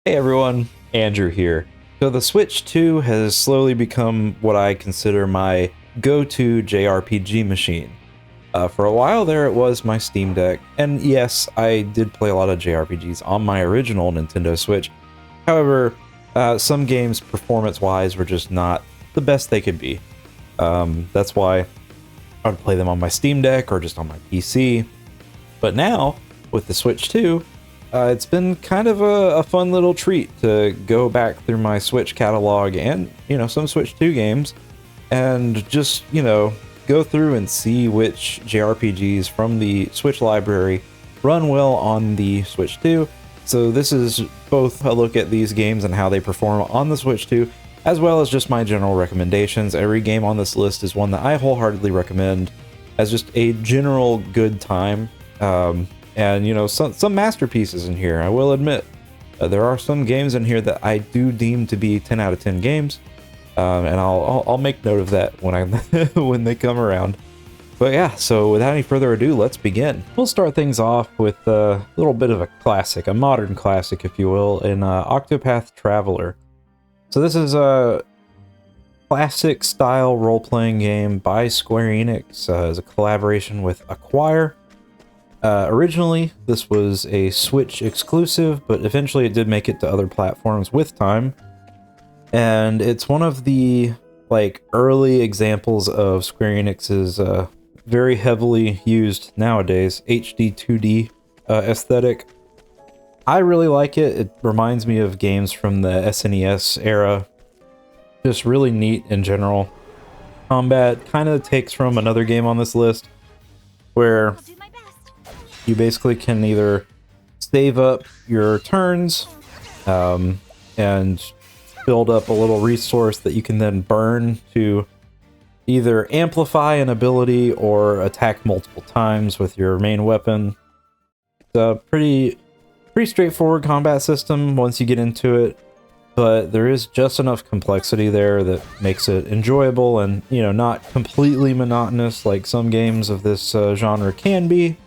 Hey everyone, Andrew here. So the Switch 2 has slowly become what I consider my go-to JRPG machine. For a while there it was my Steam Deck, and yes, I did play a lot of JRPGs on my original Nintendo Switch. However, some games performance-wise were just not the best they could be. That's why I would play them on my Steam Deck or just on my PC. But now, with the Switch 2, it's been kind of a fun little treat to go back through my Switch catalog and, some Switch 2 games and just, go through and see which JRPGs from the Switch library run well on the Switch 2. So this is both a look at these games and how they perform on the Switch 2, as well as just my general recommendations. Every game on this list is one that I wholeheartedly recommend as just a general good time. And some masterpieces in here, I will admit. There are some games in here that I do deem to be 10 out of 10 games, and I'll make note of that when when they come around. But yeah, so without any further ado, let's begin. We'll start things off with a little bit of a classic, a modern classic, if you will, in Octopath Traveler. So this is a classic style role-playing game by Square Enix as a collaboration with Acquire. Originally, this was a Switch exclusive, but eventually it did make it to other platforms with time. And it's one of the early examples of Square Enix's very heavily used nowadays HD 2D aesthetic. I really like it. It reminds me of games from the SNES era. Just really neat in general. Combat kind of takes from another game on this list, where you basically can either save up your turns and build up a little resource that you can then burn to either amplify an ability or attack multiple times with your main weapon. It's a pretty straightforward combat system once you get into it, but there is just enough complexity there that makes it enjoyable and, not completely monotonous like some games of this genre can be.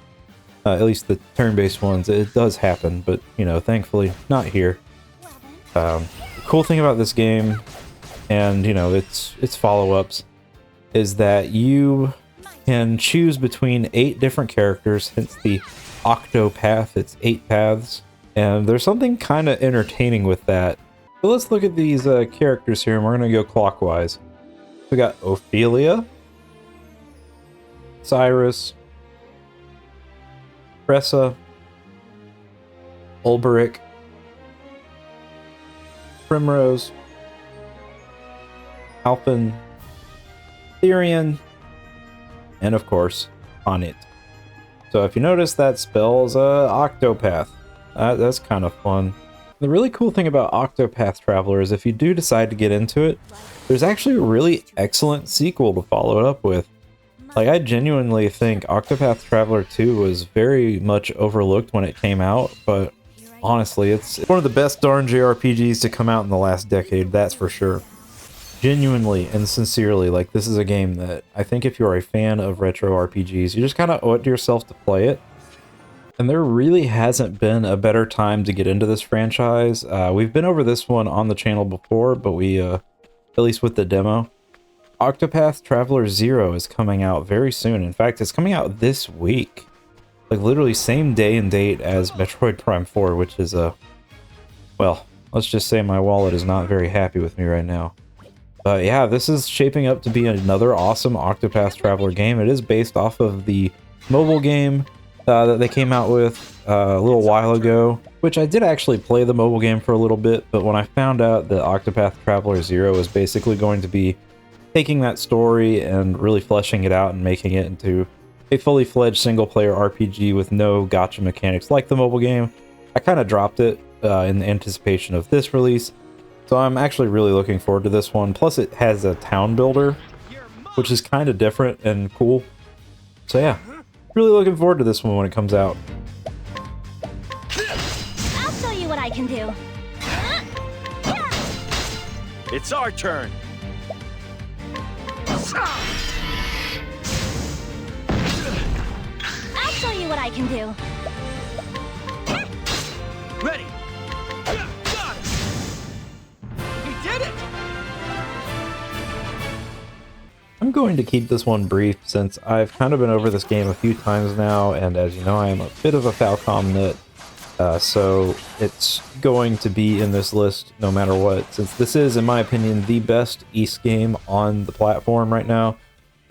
At least the turn-based ones, it does happen, but, thankfully not here. The cool thing about this game, and, its follow-ups, is that you can choose between 8 different characters, hence the Octopath, it's 8 paths, and there's something kind of entertaining with that. So let's look at these characters here, and we're going to go clockwise. We got Ophelia, Cyrus, Tressa, Ulberic, Primrose, Alpin, Etrian, and of course, Onit. So if you notice, that spells Octopath. That's kind of fun. The really cool thing about Octopath Traveler is if you do decide to get into it, there's actually a really excellent sequel to follow it up with. I genuinely think Octopath Traveler 2 was very much overlooked when it came out, but honestly, it's one of the best darn JRPGs to come out in the last decade, that's for sure. Genuinely and sincerely, this is a game that I think if you're a fan of retro RPGs, you just kind of owe it to yourself to play it. And there really hasn't been a better time to get into this franchise. We've been over this one on the channel before, but we, at least with the demo. Octopath Traveler 0 is coming out very soon. In fact, it's coming out this week. Literally same day and date as Metroid Prime 4, which is well, let's just say my wallet is not very happy with me right now. But yeah, this is shaping up to be another awesome Octopath Traveler game. It is based off of the mobile game that they came out with a little while ago, which I did actually play the mobile game for a little bit, but when I found out that Octopath Traveler 0 is basically going to be taking that story and really fleshing it out and making it into a fully fledged single-player RPG with no gacha mechanics like the mobile game, I kind of dropped it in anticipation of this release. So I'm actually really looking forward to this one. Plus it has a town builder, which is kind of different and cool. So yeah, really looking forward to this one when it comes out. I'll show you what I can do. It's our turn. I'll show you what I can do. Ready. Got I'm going to keep this one brief since I've kind of been over this game a few times now, and as you know, I am a bit of a Falcom nut, so it's going to be in this list no matter what, since this is, in my opinion, the best East game on the platform right now.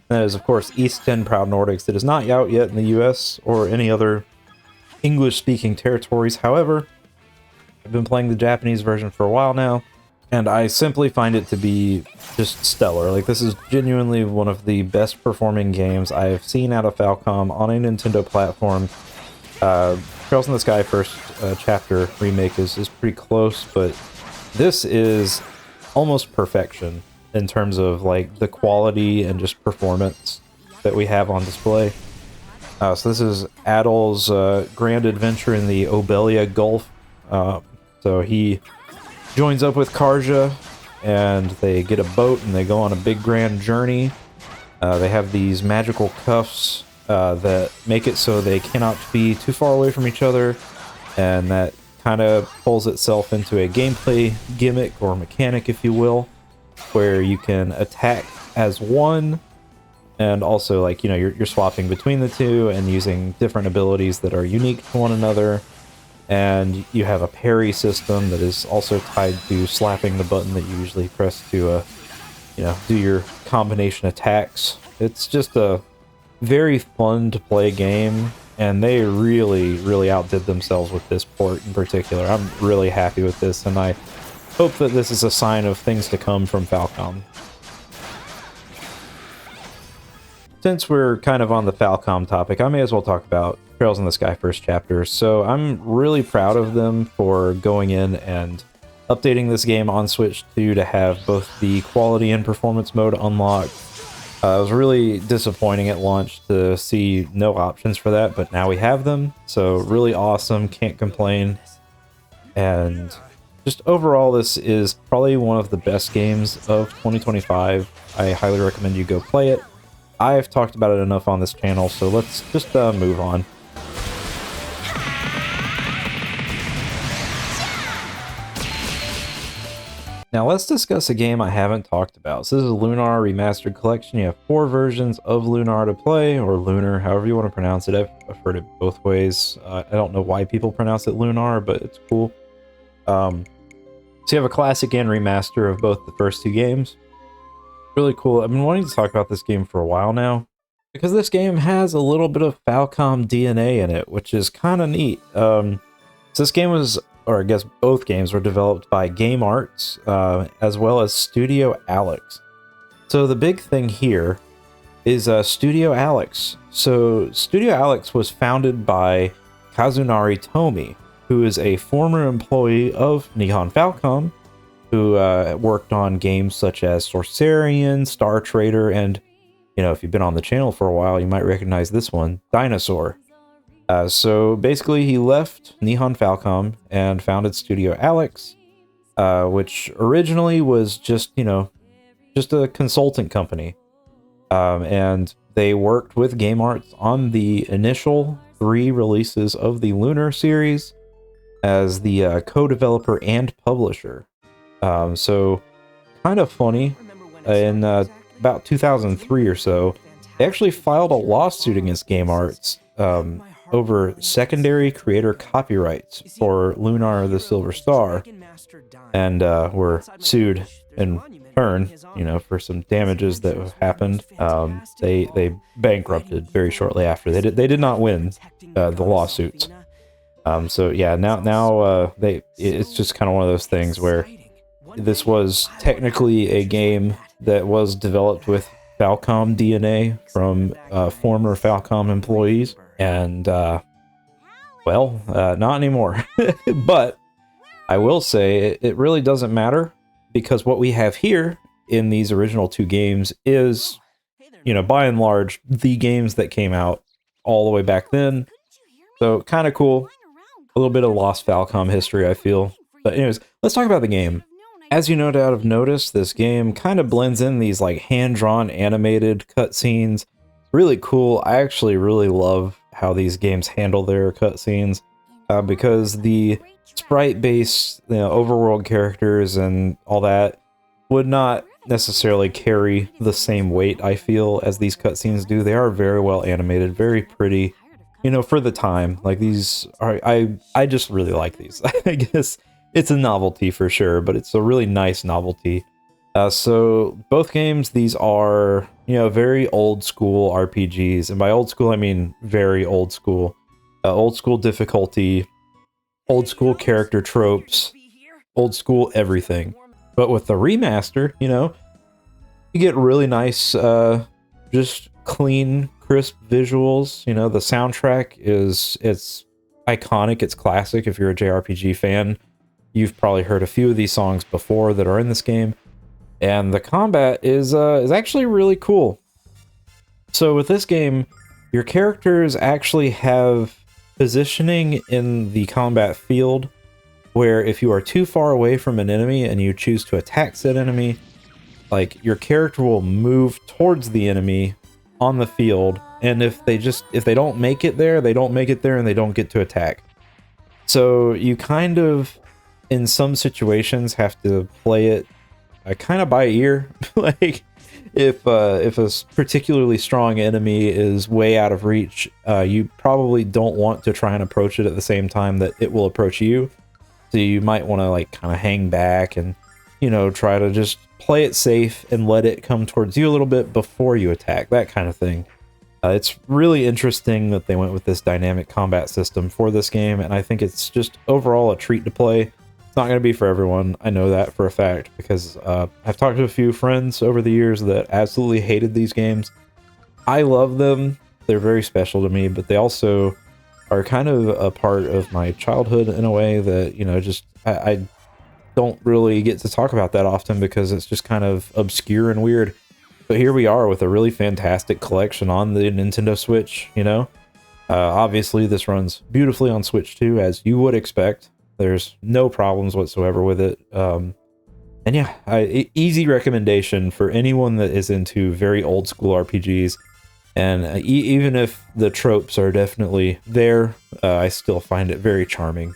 And that is, of course, X Proud Nordics. It is not out yet in the US or any other English-speaking territories. However, I've been playing the Japanese version for a while now, and I simply find it to be just stellar. Like, this is genuinely one of the best performing games I have seen out of Falcom on a Nintendo platform. Trails in the Sky first chapter remake is pretty close, but this is almost perfection in terms of like the quality and just performance that we have on display. So this is Adol's grand adventure in the Obelia Gulf. So he joins up with Karja, and they get a boat and they go on a big grand journey. They have these magical cuffs that make it so they cannot be too far away from each other, and that kind of pulls itself into a gameplay gimmick or mechanic, if you will, where you can attack as one, and also, like, you know, you're swapping between the two and using different abilities that are unique to one another. And you have a parry system that is also tied to slapping the button that you usually press to, you know, do your combination attacks. It's just a very fun to play game, and they really outdid themselves with this port in particular. I'm really happy with this, and I hope that this is a sign of things to come from Falcom. Since we're kind of on the Falcom topic, I may as well talk about Trails in the Sky first chapter. So I'm really proud of them for going in and updating this game on Switch 2 to have both the quality and performance mode unlocked. It was really disappointing at launch to see no options for that, but now we have them, so really awesome, can't complain. And just overall, this is probably one of the best games of 2025. I highly recommend you go play it. I've talked about it enough on this channel, so let's just move on. Now let's discuss a game I haven't talked about. So this is Lunar Remastered Collection. You have 4 versions of Lunar to play, or Lunar, however you want to pronounce it. I've heard it both ways. I don't know why people pronounce it Lunar, but it's cool. So you have a classic and remaster of both the first 2 games. Really cool. I've been wanting to talk about this game for a while now, because this game has a little bit of Falcom DNA in it, which is kind of neat. So this game was, or I guess both games were developed by Game Arts, as well as Studio Alex. So the big thing here is Studio Alex. So Studio Alex was founded by Kazunari Tomi, who is a former employee of Nihon Falcom, who worked on games such as Sorcerian, Star Trader, and, you know, if you've been on the channel for a while, you might recognize this one, Dinosaur. So basically, he left Nihon Falcom and founded Studio Alex, which originally was just, you know, just a consultant company. And they worked with Game Arts on the initial 3 releases of the Lunar series as the co-developer and publisher. So kind of funny, in about 2003 or so, they actually filed a lawsuit against Game Arts over secondary creator copyrights for Lunar the Silver Star, and were sued in turn, you know, for some damages that have happened. They bankrupted very shortly after. They did not win the lawsuits. So yeah, now it's just kind of one of those things where this was technically a game that was developed with Falcom DNA from former Falcom employees, and well, not anymore. But I will say it really doesn't matter, because what we have here in these original 2 games is, you know, by and large, the games that came out all the way back then. So kind of cool. A little bit of lost Falcom history, I feel. But anyways, let's talk about the game. As you no doubt have noticed, this game kind of blends in these like hand-drawn animated cutscenes. Really cool. I actually really love how these games handle their cutscenes, because the sprite-based, you know, overworld characters and all that would not necessarily carry the same weight, I feel, as these cutscenes do. They are very well animated, very pretty, you know, for the time. Like, these are, I just really like these. I guess it's a novelty for sure, but it's a really nice novelty. So both games, these are, you know, very old school RPGs, and by old school I mean very old school. Old school difficulty, old school character tropes, old school everything. But with the remaster, you know, you get really nice, just clean, crisp visuals. You know, the soundtrack it's iconic, it's classic. If you're a JRPG fan, you've probably heard a few of these songs before that are in this game. And the combat is actually really cool. So with this game, your characters actually have positioning in the combat field where if you are too far away from an enemy and you choose to attack said enemy, like, your character will move towards the enemy on the field, and if they don't make it there, they don't make it there and they don't get to attack. So you kind of, in some situations, have to play it kind of by ear. Like, if a particularly strong enemy is way out of reach, you probably don't want to try and approach it at the same time that it will approach you. So you might want to, like, kind of hang back and, you know, try to just play it safe and let it come towards you a little bit before you attack, that kind of thing. It's really interesting that they went with this dynamic combat system for this game, and I think it's just overall a treat to play. It's not going to be for everyone. I know that for a fact, because I've talked to a few friends over the years that absolutely hated these games. I love them. They're very special to me, but they also are kind of a part of my childhood in a way that, you know, just I don't really get to talk about that often because it's just kind of obscure and weird. But here we are with a really fantastic collection on the Nintendo Switch, you know? Obviously, this runs beautifully on Switch 2, as you would expect. There's no problems whatsoever with it. And yeah, easy recommendation for anyone that is into very old school RPGs. And even if the tropes are definitely there, I still find it very charming.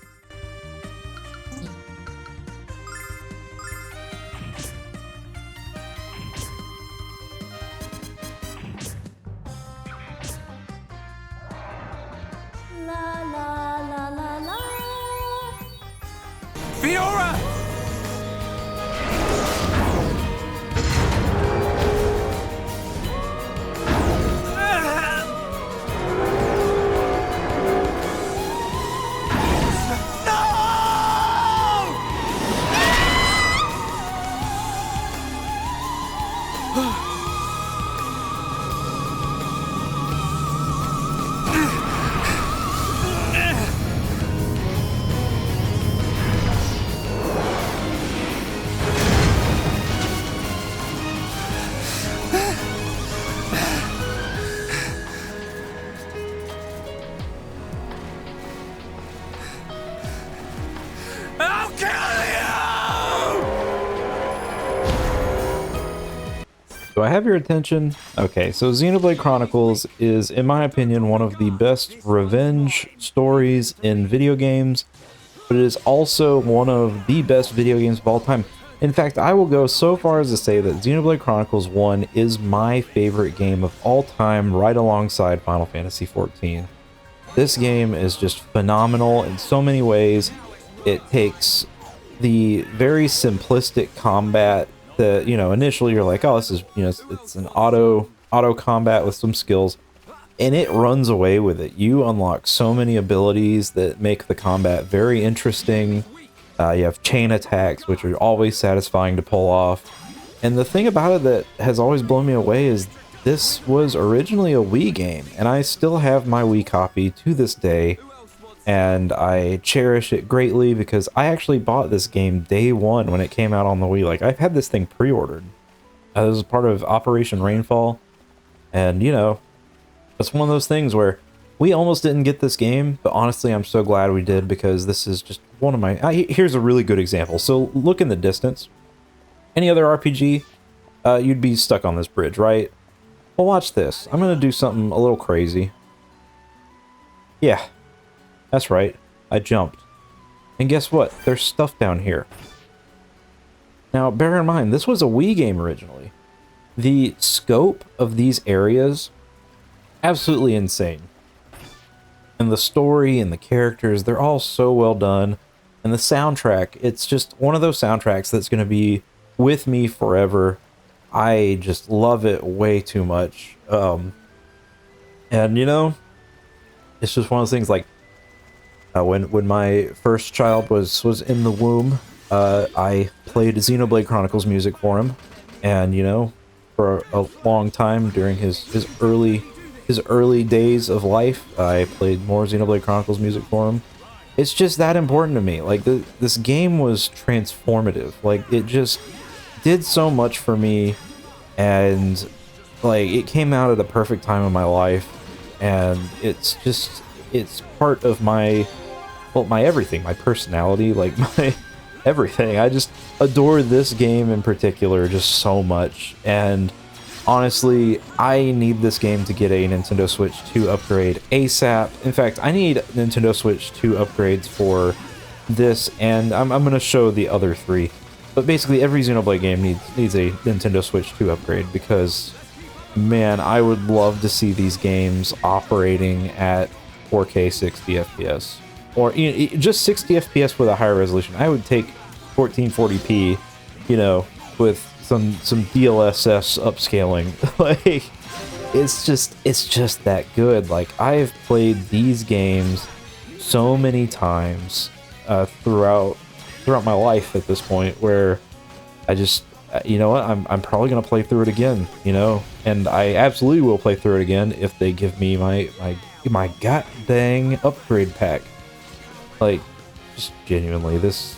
La la la la la. Fiora! I'll kill you! Do I have your attention? Okay, so Xenoblade Chronicles is, in my opinion, one of the best revenge stories in video games, but it is also one of the best video games of all time. In fact, I will go so far as to say that Xenoblade Chronicles 1 is my favorite game of all time, right alongside Final Fantasy XIV. This game is just phenomenal in so many ways. It takes the very simplistic combat that, you know, initially you're like, oh, this is, you know, it's an auto combat with some skills, and it runs away with it. You unlock so many abilities that make the combat very interesting. You have chain attacks, which are always satisfying to pull off. And the thing about it that has always blown me away is this was originally a Wii game, and I still have my Wii copy to this day, and I cherish it greatly because I actually bought this game day one when it came out on the Wii. Like, I've had this thing pre-ordered. This was part of Operation Rainfall, and, you know, it's one of those things where we almost didn't get this game, but honestly, I'm so glad we did, because this is just one of my... here's a really good example. So, look in the distance. Any other RPG, you'd be stuck on this bridge, right? Well, watch this. I'm going to do something a little crazy. Yeah, that's right. I jumped. And guess what? There's stuff down here. Now, bear in mind, this was a Wii game originally. The scope of these areas, absolutely insane. And the story and the characters, they're all so well done. And the soundtrack, it's just one of those soundtracks that's going to be with me forever. I just love it way too much. And you know, it's just one of those things like when my first child was in the womb, I played Xenoblade Chronicles music for him, and you know, for a long time during his early days of life, I played more Xenoblade Chronicles music for him. It's just that important to me. Like this game was transformative. Like it just did so much for me, and like it came out at the perfect time in my life, and it's part of my, well, my everything, my personality, like my everything. I just adore this game in particular just so much, and honestly, I need this game to get a Nintendo Switch 2 upgrade ASAP. In fact, I need Nintendo Switch 2 upgrades for this, and I'm going to show the other three. But basically, every Xenoblade game needs a Nintendo Switch 2 upgrade, because, man, I would love to see these games operating at 4K 60 FPS. Or you know, just 60 FPS with a higher resolution. I would take 1440p, you know, with some DLSS upscaling. Like it's just that good. Like I've played these games so many times throughout my life at this point, where I just you know what, I'm probably gonna play through it again, you know, and I absolutely will play through it again if they give me my god dang upgrade pack. Like just genuinely, this,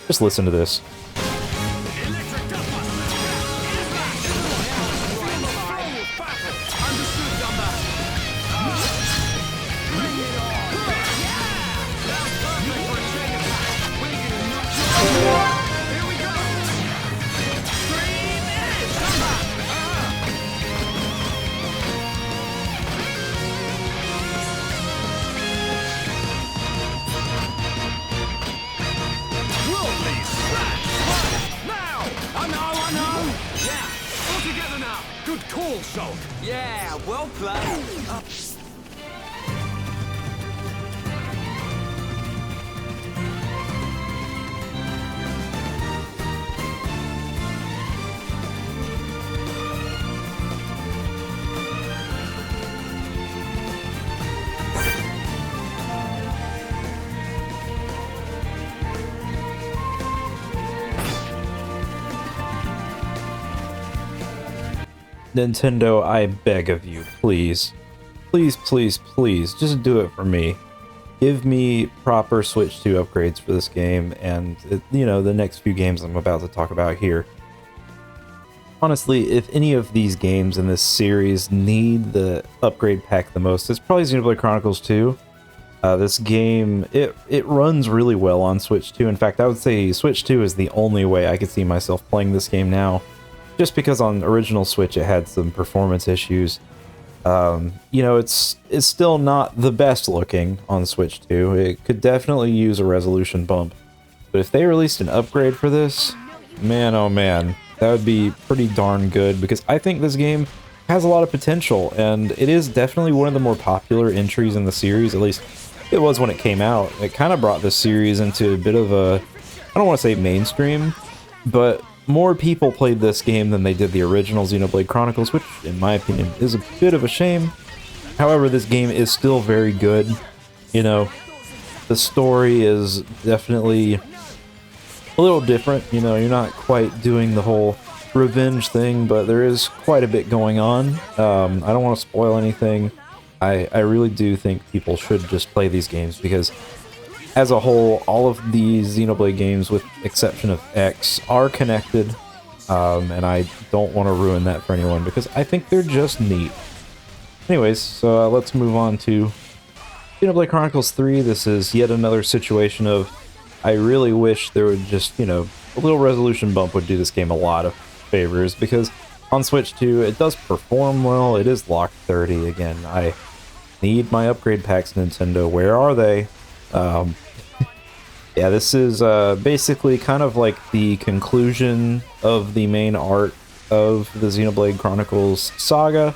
just listen to this. Yeah, well played. Nintendo, I beg of you, please, just do it for me. Give me proper Switch 2 upgrades for this game, and you know, the next few games I'm about to talk about here. Honestly, if any of these games in this series need the upgrade pack the most, it's probably Xenoblade Chronicles 2. This game, it runs really well on Switch 2. In fact, I would say Switch 2 is the only way I could see myself playing this game now. Just because on original Switch it had some performance issues. You know, it's still not the best looking on Switch 2. It could definitely use a resolution bump. But if they released an upgrade for this, man oh man, that would be pretty darn good, because I think this game has a lot of potential, and it is definitely one of the more popular entries in the series. At least it was when it came out. It kind of brought this series into a bit of a, I don't want to say mainstream, but more people played this game than they did the original Xenoblade Chronicles, which, in my opinion, is a bit of a shame. However, this game is still very good. You know, the story is definitely a little different. You know, you're not quite doing the whole revenge thing, but there is quite a bit going on. I don't want to spoil anything. I really do think people should just play these games, because as a whole, all of these Xenoblade games, with exception of X, are connected, and I don't want to ruin that for anyone, because I think they're just neat. Anyways, so let's move on to Xenoblade Chronicles 3. This is yet another situation of, I really wish there would just, you know, a little resolution bump would do this game a lot of favors, because on Switch 2, it does perform well. It is locked 30. Again, I need my upgrade packs, Nintendo. Where are they? Yeah, this is basically kind of like the conclusion of the main arc of the Xenoblade Chronicles Saga.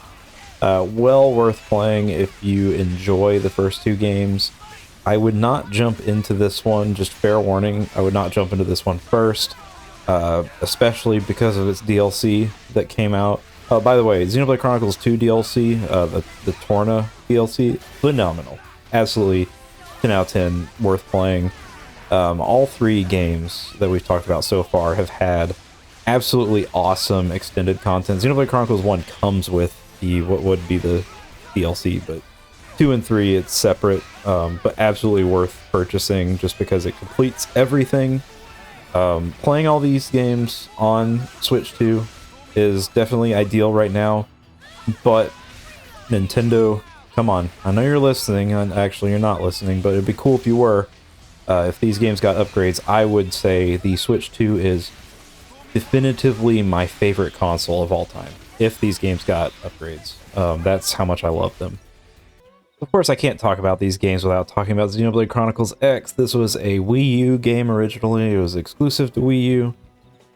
Well worth playing if you enjoy the first two games. I would not jump into this one, just fair warning, I would not jump into this one first, especially because of its DLC that came out. By the way, Xenoblade Chronicles 2 DLC, the Torna DLC, phenomenal. Absolutely 10 out of 10, worth playing. All three games that we've talked about so far have had absolutely awesome extended content. Xenoblade Chronicles 1 comes with what would be the DLC, but 2 and 3 it's separate, but absolutely worth purchasing just because it completes everything. Playing all these games on Switch 2 is definitely ideal right now, but Nintendo, come on, I know you're listening, and actually you're not listening, but it'd be cool if you were. If these games got upgrades, I would say the Switch 2 is definitively my favorite console of all time. If these games got upgrades, that's how much I love them. Of course, I can't talk about these games without talking about Xenoblade Chronicles X. This was a Wii U game originally. It was exclusive to Wii U,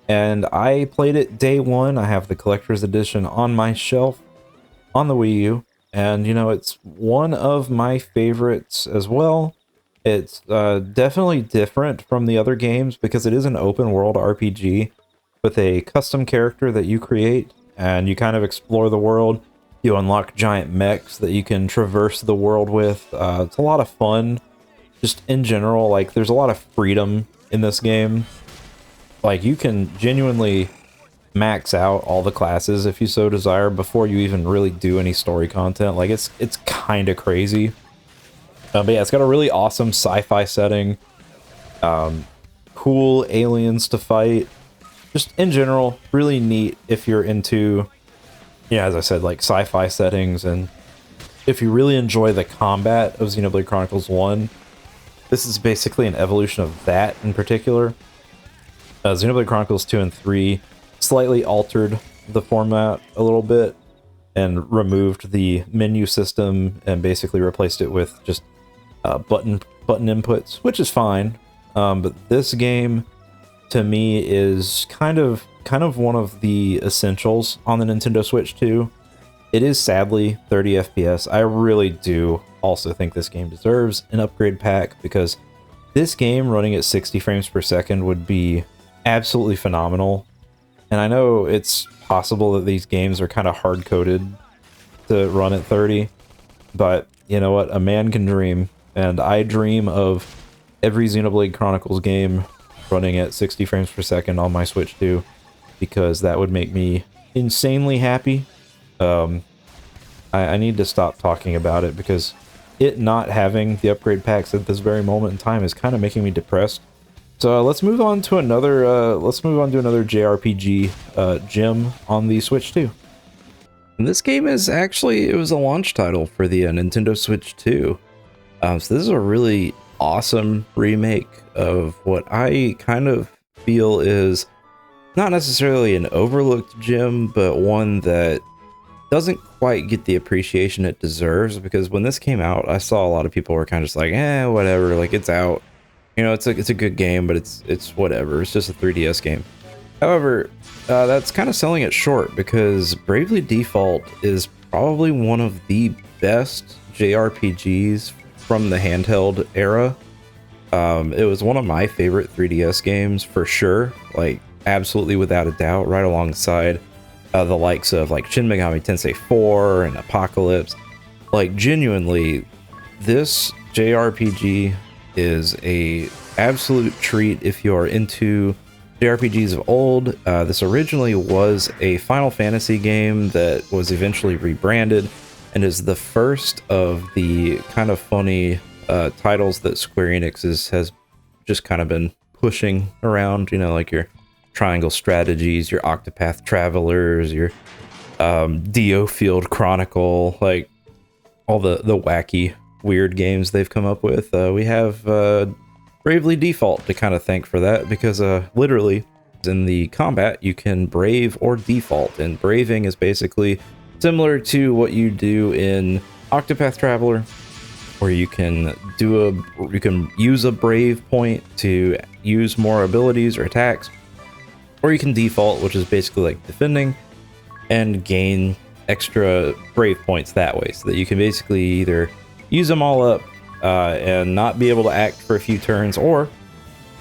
and I played it day one. I have the collector's edition on my shelf on the Wii U, and you know, it's one of my favorites as well. It's definitely different from the other games because it is an open world RPG with a custom character that you create, and you kind of explore the world. You unlock giant mechs that you can traverse the world with. It's a lot of fun. Just in general, like, there's a lot of freedom in this game. Like, you can genuinely max out all the classes if you so desire before you even really do any story content. Like, it's kind of crazy. But yeah, it's got a really awesome sci-fi setting. Cool aliens to fight. Just in general, really neat if you're into, yeah, as I said, like sci-fi settings, and if you really enjoy the combat of Xenoblade Chronicles 1, this is basically an evolution of that in particular. Xenoblade Chronicles 2 and 3 slightly altered the format a little bit and removed the menu system and basically replaced it with just button inputs, which is fine. But this game, to me, is kind of one of the essentials on the Nintendo Switch 2. It is sadly 30 FPS. I really do also think this game deserves an upgrade pack, because this game running at 60 frames per second would be absolutely phenomenal. And I know it's possible that these games are kind of hard-coded to run at 30, but you know what? A man can dream, and I dream of every Xenoblade Chronicles game running at 60 frames per second on my Switch 2, because that would make me insanely happy. I need to stop talking about it, because it not having the upgrade packs at this very moment in time is kind of making me depressed. So let's move on to another JRPG gem on the Switch 2. And this game is actually, it was a launch title for the Nintendo Switch 2. So this is a really awesome remake of what I kind of feel is not necessarily an overlooked gem, but one that doesn't quite get the appreciation it deserves, because when this came out, I saw a lot of people were kind of just like, whatever, like, it's out. You know, it's a good game, but it's whatever. It's just a 3DS game. However, that's kind of selling it short, because Bravely Default is probably one of the best JRPGs from the handheld era. It was one of my favorite 3DS games for sure, like absolutely without a doubt, right alongside the likes of like Shin Megami Tensei 4 and Apocalypse. Like, genuinely, this JRPG is a absolute treat if you are into JRPGs of old. This originally was a Final Fantasy game that was eventually rebranded, and is the first of the kind of funny titles that Square Enix has just kind of been pushing around, you know, like your Triangle Strategies, your Octopath Travelers, your Dio Field Chronicle, like all the wacky, weird games they've come up with. We have Bravely Default to kind of thank for that, because literally in the combat you can brave or default, and braving is basically similar to what you do in Octopath Traveler, where you can use a brave point to use more abilities or attacks, or you can default, which is basically like defending, and gain extra brave points that way, so that you can basically either use them all up and not be able to act for a few turns, or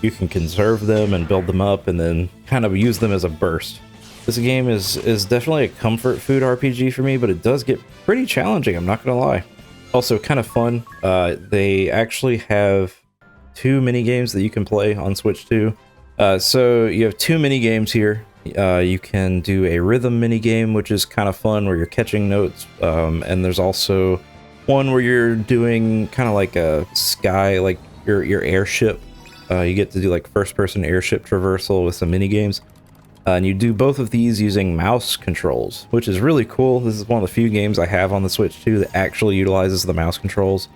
you can conserve them and build them up and then kind of use them as a burst. This game is definitely a comfort food RPG for me, but it does get pretty challenging, I'm not gonna lie. Also kind of fun, they actually have 2 mini games that you can play on Switch 2. So you have 2 mini games here. You can do a rhythm mini game, which is kind of fun, where you're catching notes, and there's also one where you're doing kind of like a sky, like your airship. You get to do like first-person airship traversal with some mini games, and you do both of these using mouse controls, which is really cool. This is one of the few games I have on the Switch 2 that actually utilizes the mouse controls.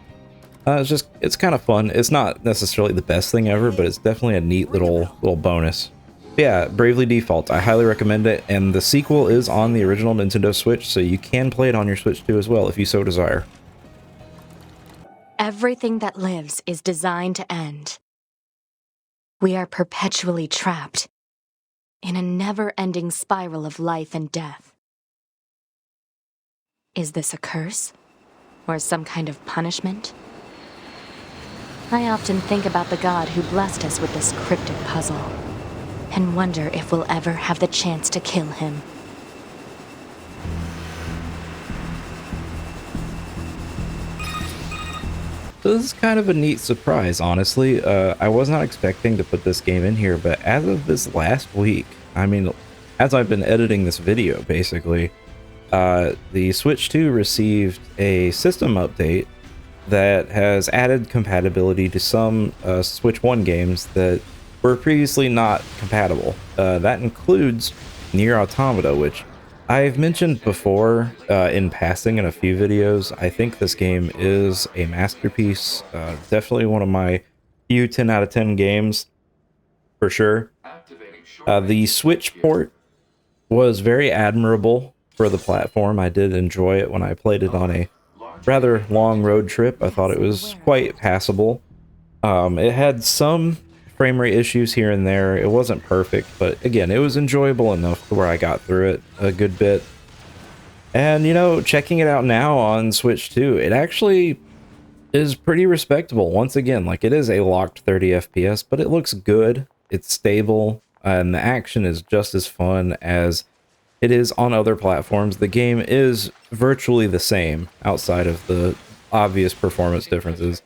It's kind of fun. It's not necessarily the best thing ever, but it's definitely a neat little bonus. Yeah, Bravely Default. I highly recommend it, and the sequel is on the original Nintendo Switch, so you can play it on your Switch 2 as well if you so desire. Everything that lives is designed to end. We are perpetually trapped in a never-ending spiral of life and death. Is this a curse? Or some kind of punishment? I often think about the god who blessed us with this cryptic puzzle, and wonder if we'll ever have the chance to kill him. So this is kind of a neat surprise, honestly. I was not expecting to put this game in here, but as of this last week, I mean, as I've been editing this video, basically, the Switch 2 received a system update that has added compatibility to some Switch 1 games that were previously not compatible. That includes NieR Automata, which I've mentioned before in passing in a few videos. I think this game is a masterpiece. Definitely one of my few 10 out of 10 games, for sure. The Switch port was very admirable for the platform. I did enjoy it when I played it on a rather long road trip. I thought it was quite passable. It had some frame rate issues here and there. It wasn't perfect, but again, it was enjoyable enough to where I got through it a good bit. And, you know, checking it out now on Switch 2, it actually is pretty respectable. Once again, like, it is a locked 30 FPS, but it looks good. It's stable, and the action is just as fun as it is on other platforms. The game is virtually the same outside of the obvious performance differences.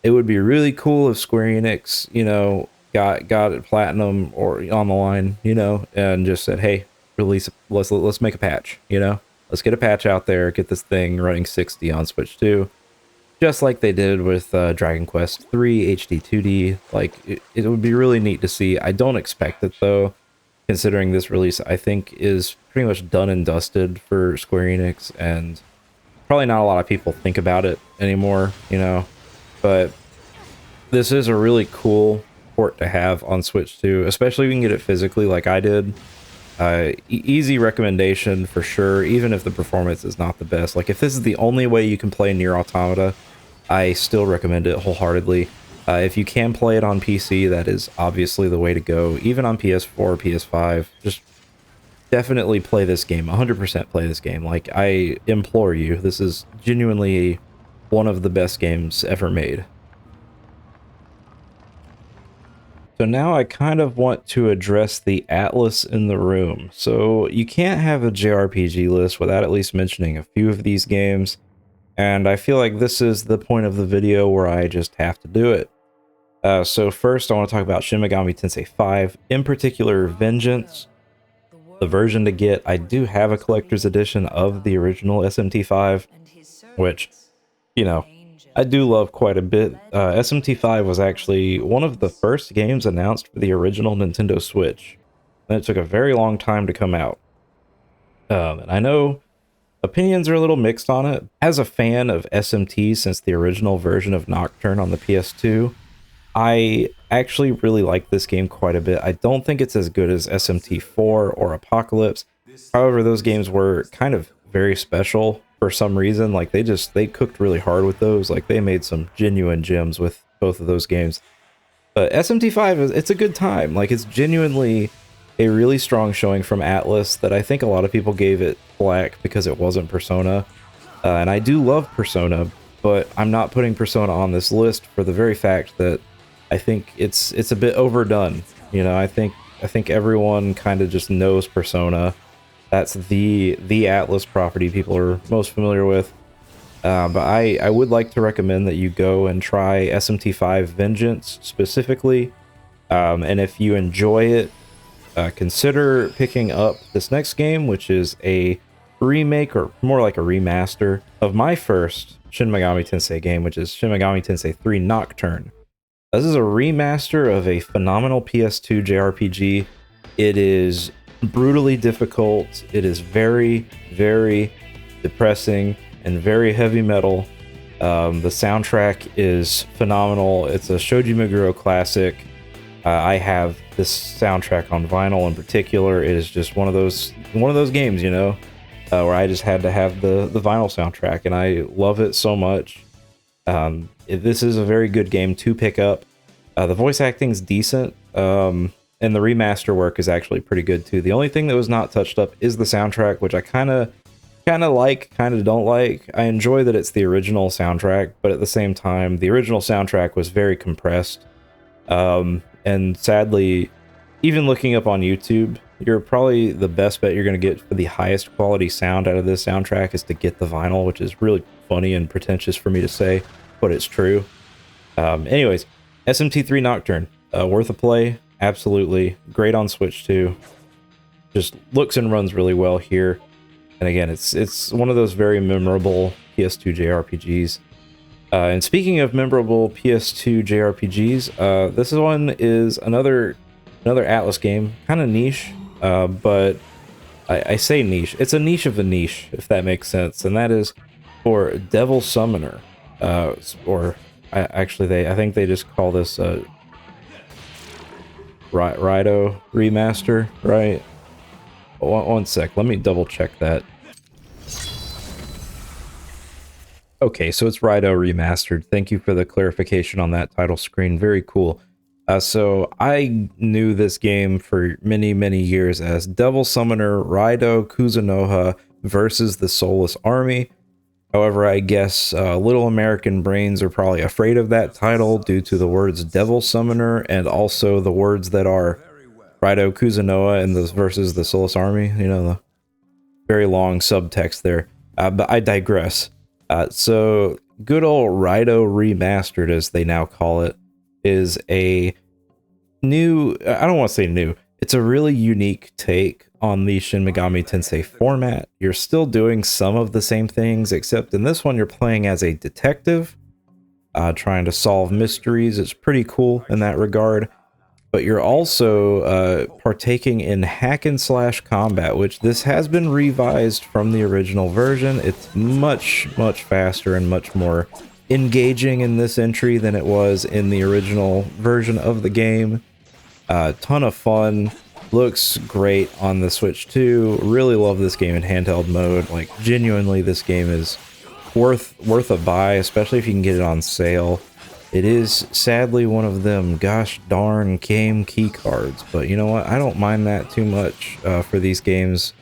It would be really cool if Square Enix, you know, got it platinum or on the line, you know, and just said, hey, release, let's make a patch, you know, let's get a patch out there, get this thing running 60 on Switch 2, just like they did with Dragon Quest III HD 2D. Like, it would be really neat to see. I don't expect it though, considering this release I think is pretty much done and dusted for Square Enix, and probably not a lot of people think about it anymore, you know. But this is a really cool port to have on Switch 2, especially if you can get it physically like I did. Easy recommendation for sure, even if the performance is not the best. Like, if this is the only way you can play NieR Automata, I still recommend it wholeheartedly. If you can play it on PC, that is obviously the way to go. Even on PS4, PS5, just definitely play this game. 100% play this game. Like, I implore you, this is genuinely one of the best games ever made. So now I kind of want to address the Atlas in the room. So you can't have a JRPG list without at least mentioning a few of these games, and I feel like this is the point of the video where I just have to do it. So first I want to talk about Shin Megami Tensei 5, in particular Vengeance. The version to get, I do have a collector's edition of the original SMT5, which, you know, I do love quite a bit. SMT5 was actually one of the first games announced for the original Nintendo Switch, and it took a very long time to come out. And I know opinions are a little mixed on it. As a fan of SMT since the original version of Nocturne on the PS2, I actually really like this game quite a bit. I don't think it's as good as SMT4 or Apocalypse. However, those games were kind of very special for some reason. Like they cooked really hard with those. Like they made some genuine gems with both of those games. But SMT5 it's a good time. Like it's genuinely a really strong showing from Atlus that I think a lot of people gave it flack because it wasn't Persona. And I do love Persona, but I'm not putting Persona on this list for the very fact that I think it's a bit overdone. You know, I think everyone kind of just knows Persona. That's the Atlus property people are most familiar with. But I would like to recommend that you go and try SMT5 Vengeance specifically. And if you enjoy it, consider picking up this next game, which is a remake, or more like a remaster, of my first Shin Megami Tensei game, which is Shin Megami Tensei 3 Nocturne. This is a remaster of a phenomenal PS2 JRPG. It is brutally difficult. It is very, very depressing and very heavy metal. The soundtrack is phenomenal. It's a Shoji Meguro classic. I have this soundtrack on vinyl in particular. It is just one of those games, you know, where I just had to have the vinyl soundtrack, and I love it so much. This is a very good game to pick up. The voice acting's decent, and the remaster work is actually pretty good too. The only thing that was not touched up is the soundtrack, which I kind of like, kind of don't like. I enjoy that it's the original soundtrack, but at the same time, the original soundtrack was very compressed. And sadly, even looking up on YouTube, you're probably the best bet you're going to get for the highest quality sound out of this soundtrack is to get the vinyl, which is really funny and pretentious for me to say, but it's true. Anyways, SMT3 Nocturne, worth a play, absolutely. Great on Switch too. Just looks and runs really well here. And again, it's one of those very memorable PS2 JRPGs. And speaking of memorable PS2 JRPGs, this one is another Atlus game, kind of niche, but I say niche. It's a niche of a niche, if that makes sense, and that is for Devil Summoner, I think they just call this Raidou Remaster, right? One sec, let me double check that. Okay, so it's Raidou Remastered. Thank you for the clarification on that title screen. Very cool. So I knew this game for many, many years as Devil Summoner Raidou Kuzunoha versus the Soulless Army. However, I guess little American brains are probably afraid of that title due to the words Devil Summoner and also the words that are Raidou Kuzunoha and the versus the Soulless Army. You know, the very long subtext there. But I digress. So good old Raidou Remastered, as they now call it, is a new, I don't want to say new, it's a really unique take on the Shin Megami Tensei format. You're still doing some of the same things, except in this one you're playing as a detective, trying to solve mysteries. It's pretty cool in that regard. But you're also partaking in hack and slash combat, which this has been revised from the original version. It's much, much faster and much more engaging in this entry than it was in the original version of the game. Ton of fun. Looks great on the Switch too. Really love this game in handheld mode. Like, genuinely, this game is worth a buy, especially if you can get it on sale. It is sadly one of them gosh darn game key cards, but you know what? I don't mind that too much for these games.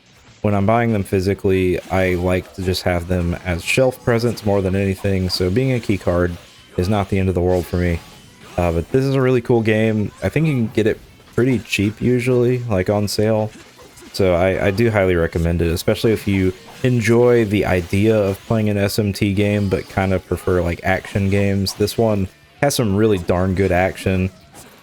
When I'm buying them physically, I like to just have them as shelf presents more than anything, so being a key card is not the end of the world for me. But this is a really cool game. I think you can get it pretty cheap usually, like on sale. So I do highly recommend it, especially if you enjoy the idea of playing an SMT game but kind of prefer like action games. This one has some really darn good action,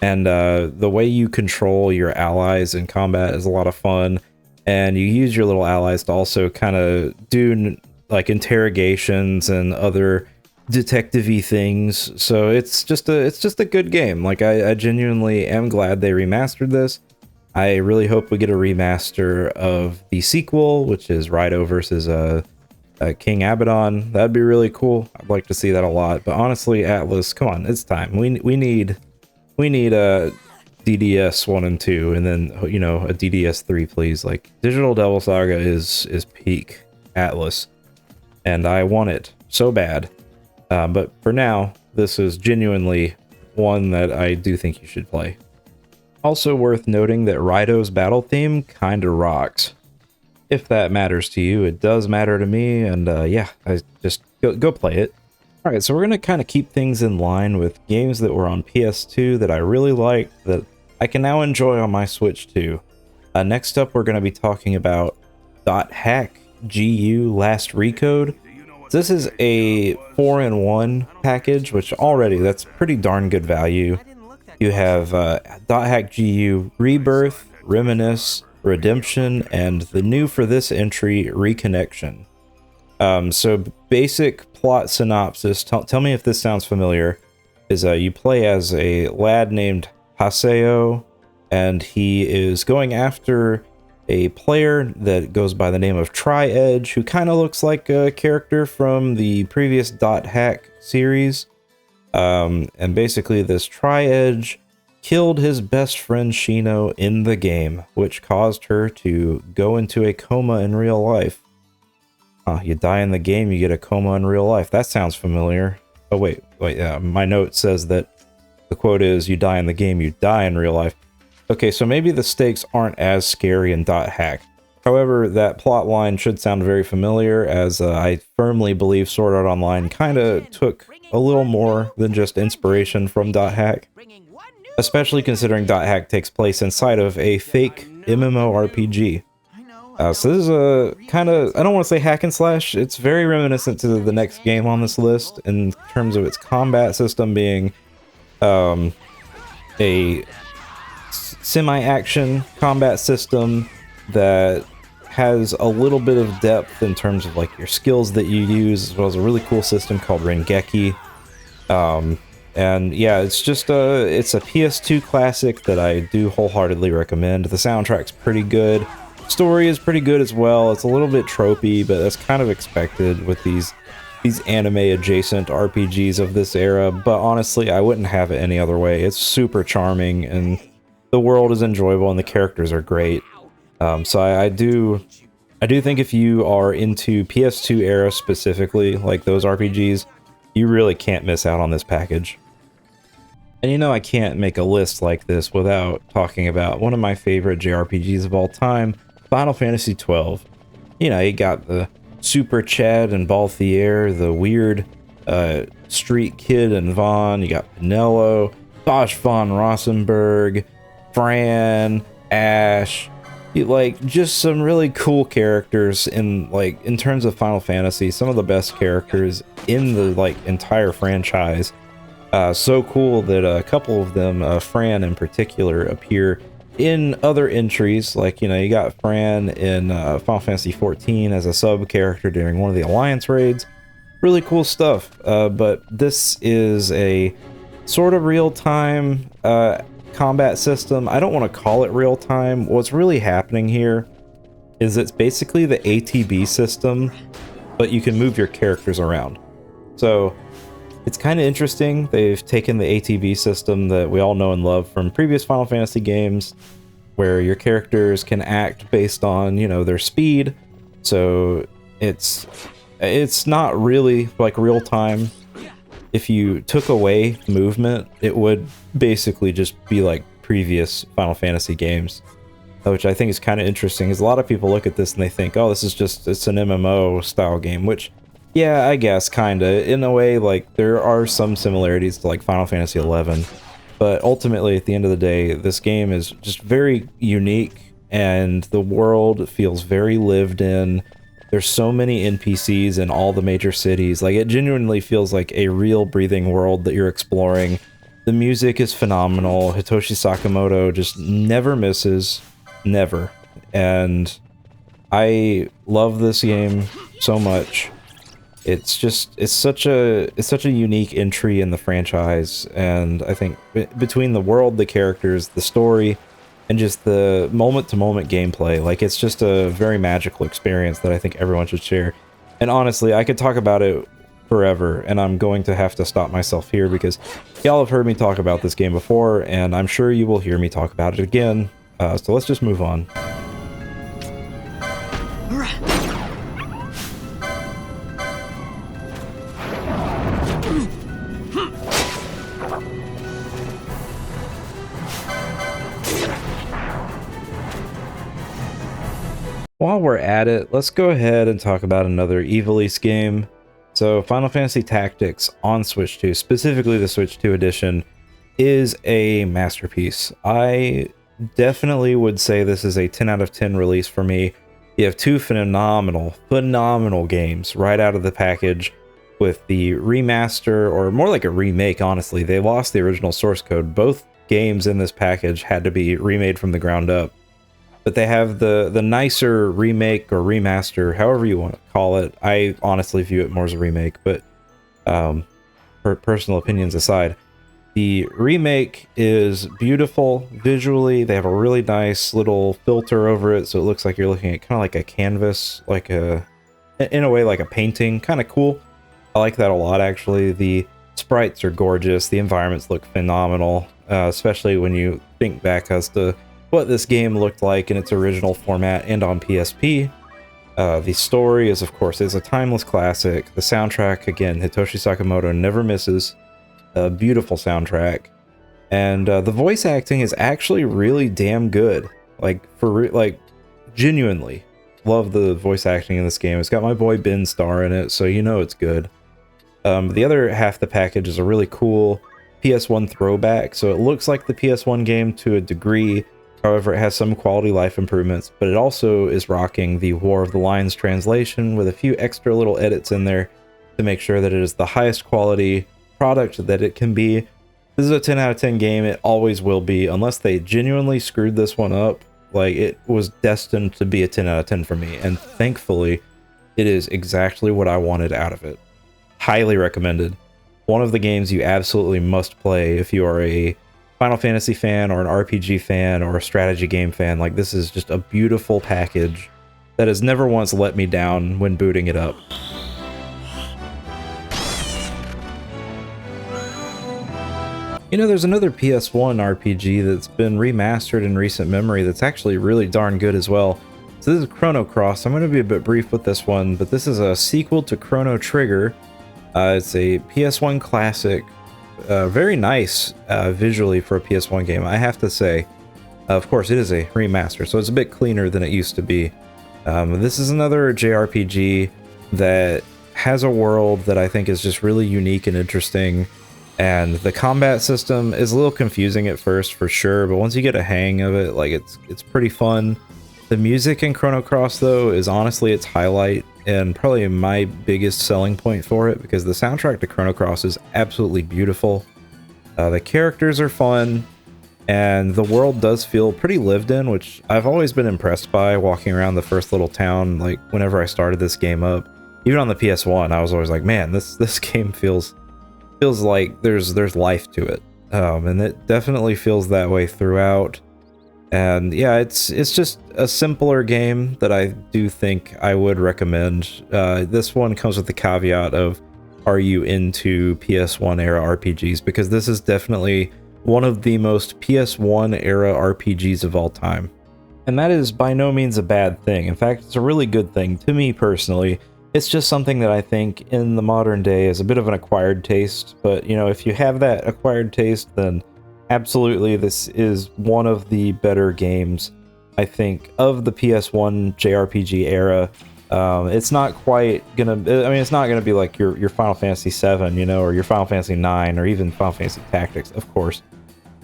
and the way you control your allies in combat is a lot of fun, and you use your little allies to also kind of do like interrogations and other detective-y things. So it's just a good game. Like, I genuinely am glad they remastered this. I really hope we get a remaster of the sequel, which is Raidou versus King Abaddon. That'd be really cool. I'd like to see that a lot. But honestly, Atlus, come on, it's time. We need a DDS 1 and 2, and then, you know, a DDS 3, please. Like, Digital Devil Saga is peak Atlus. and I want it so bad. But for now, this is genuinely one that I do think you should play. Also worth noting that Raidou's battle theme kinda rocks. If that matters to you, it does matter to me, and yeah, I just go play it. Alright, so we're gonna kind of keep things in line with games that were on PS2 that I really liked, that I can now enjoy on my Switch too. Next up, we're gonna be talking about .hack GU Last Recode. This is a 4-in-1 package, which already, that's pretty darn good value. You have .hack GU Rebirth, Reminisce, Redemption, and the new for this entry, Reconnection. So basic plot synopsis, tell me if this sounds familiar, is you play as a lad named Haseo, and he is going after a player that goes by the name of Tri-Edge, who kind of looks like a character from the previous .hack series. And basically this Tri-Edge killed his best friend Shino in the game, which caused her to go into a coma in real life. You die in the game, you get a coma in real life. That sounds familiar. Oh wait, my note says that the quote is, you die in the game, you die in real life. Okay, so maybe the stakes aren't as scary in .hack. However, that plot line should sound very familiar, as I firmly believe Sword Art Online kind of took a little more than just inspiration from .hack. Especially considering .hack takes place inside of a fake MMORPG. So this is a kind of, I don't want to say hack and slash, it's very reminiscent to the next game on this list in terms of its combat system being a semi-action combat system that has a little bit of depth in terms of like your skills that you use, as well as a really cool system called Rengeki. And yeah, it's just it's a PS2 classic that I do wholeheartedly recommend. The soundtrack's pretty good. Story is pretty good as well. It's a little bit tropey, but that's kind of expected with these anime adjacent RPGs of this era. But honestly, I wouldn't have it any other way. It's super charming, and the world is enjoyable, and the characters are great. So I do think if you are into PS2 era specifically, like those RPGs, you really can't miss out on this package. And you know, I can't make a list like this without talking about one of my favorite JRPGs of all time, Final Fantasy XII. You know, you got the Super Chad and Balthier, the weird street kid and Vaughn, you got Pinello, Bosch von Rosenberg, Fran, Ash, like just some really cool characters in terms of Final Fantasy, some of the best characters in the entire franchise. So cool that a couple of them, Fran in particular, appear in other entries. Like, you know, you got Fran in Final Fantasy XIV as a sub character during one of the Alliance raids. Really cool stuff. But this is a sort of real-time combat system. I don't want to call it real-time. What's really happening here is it's basically the ATB system, but you can move your characters around. So it's kind of interesting. They've taken the ATB system that we all know and love from previous Final Fantasy games, where your characters can act based on, you know, their speed. So it's not really like real time. If you took away movement, it would basically just be like previous Final Fantasy games, which I think is kind of interesting, because a lot of people look at this and they think, oh, it's an MMO style game, which, yeah, I guess kinda. In a way, like, there are some similarities to like Final Fantasy XI, but ultimately, at the end of the day, this game is just very unique, and the world feels very lived in. There's so many NPCs in all the major cities. Like, it genuinely feels like a real breathing world that you're exploring. The music is phenomenal. Hitoshi Sakamoto just never misses. Never. And I love this game so much. It's such a unique entry in the franchise, and I think between the world, the characters, the story, and just the moment-to-moment gameplay, like, it's just a very magical experience that I think everyone should share. And honestly, I could talk about it forever, and I'm going to have to stop myself here, because y'all have heard me talk about this game before, and I'm sure you will hear me talk about it again. So let's just move on. While we're at it, let's go ahead and talk about another Ivalice game. So Final Fantasy Tactics on Switch 2, specifically the Switch 2 edition, is a masterpiece. I definitely would say this is a 10 out of 10 release for me. You have two phenomenal games right out of the package with the remaster, or more like a remake, honestly. They lost the original source code. Both games in this package had to be remade from the ground up. But they have the nicer remake or remaster, however you want to call it. I honestly view it more as a remake, but for personal opinions aside, the remake is beautiful visually. They have a really nice little filter over it, so it looks like you're looking at kind of like a canvas, like in a way like a painting. Kind of cool. I like that a lot, actually. The sprites are gorgeous. The environments look phenomenal, especially when you think back as to what this game looked like in its original format and on PSP. The story is, of course, a timeless classic. The soundtrack, again, Hitoshi Sakamoto never misses. A beautiful soundtrack, and the voice acting is actually really damn good. Genuinely love the voice acting in this game. It's got my boy Ben Starr in it, so you know it's good. The other half of the package is a really cool PS1 throwback, so it looks like the PS1 game to a degree. However, it has some quality life improvements, but it also is rocking the War of the Lions translation with a few extra little edits in there to make sure that it is the highest quality product that it can be. This is a 10 out of 10 game. It always will be, unless they genuinely screwed this one up. Like, it was destined to be a 10 out of 10 for me, and thankfully it is exactly what I wanted out of it. Highly recommended. One of the games you absolutely must play if you are a Final Fantasy fan or an RPG fan or a strategy game fan. Like, this is just a beautiful package that has never once let me down when booting it up. You know, there's another PS1 RPG that's been remastered in recent memory that's actually really darn good as well. So this is Chrono Cross. I'm going to be a bit brief with this one, but this is a sequel to Chrono Trigger. It's a PS1 classic. Very nice visually for a PS1 game, I have to say. Of course, it is a remaster, so it's a bit cleaner than it used to be. This is another JRPG that has a world that I think is just really unique and interesting. And the combat system is a little confusing at first, for sure, but once you get a hang of it, like, it's pretty fun. The music in Chrono Cross, though, is honestly its highlight and probably my biggest selling point for it, because the soundtrack to Chrono Cross is absolutely beautiful. The characters are fun, and the world does feel pretty lived in, which I've always been impressed by walking around the first little town. Like, whenever I started this game up, even on the PS1, I was always like, man, this game feels like there's life to it, and it definitely feels that way throughout. And yeah, it's just a simpler game that I do think I would recommend. This one comes with the caveat of, are you into PS1 era RPGs? Because this is definitely one of the most PS1 era RPGs of all time, and that is by no means a bad thing. In fact, it's a really good thing to me personally. It's just something that I think in the modern day is a bit of an acquired taste, but you know, if you have that acquired taste, then absolutely this is one of the better games, I think, of the PS1 JRPG era. It's not quite gonna, I mean, it's not gonna be like your Final Fantasy VII, you know, or your Final Fantasy IX, or even Final Fantasy Tactics, of course.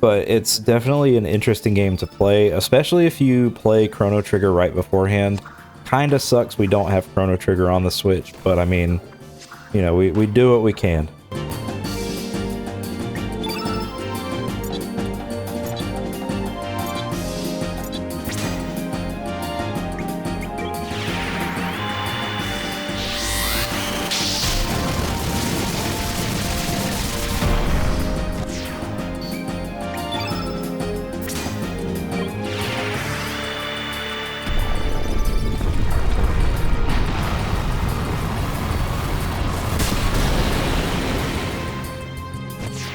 But it's definitely an interesting game to play, especially if you play Chrono Trigger right beforehand. Kinda sucks we don't have Chrono Trigger on the Switch, but I mean, you know, we do what we can.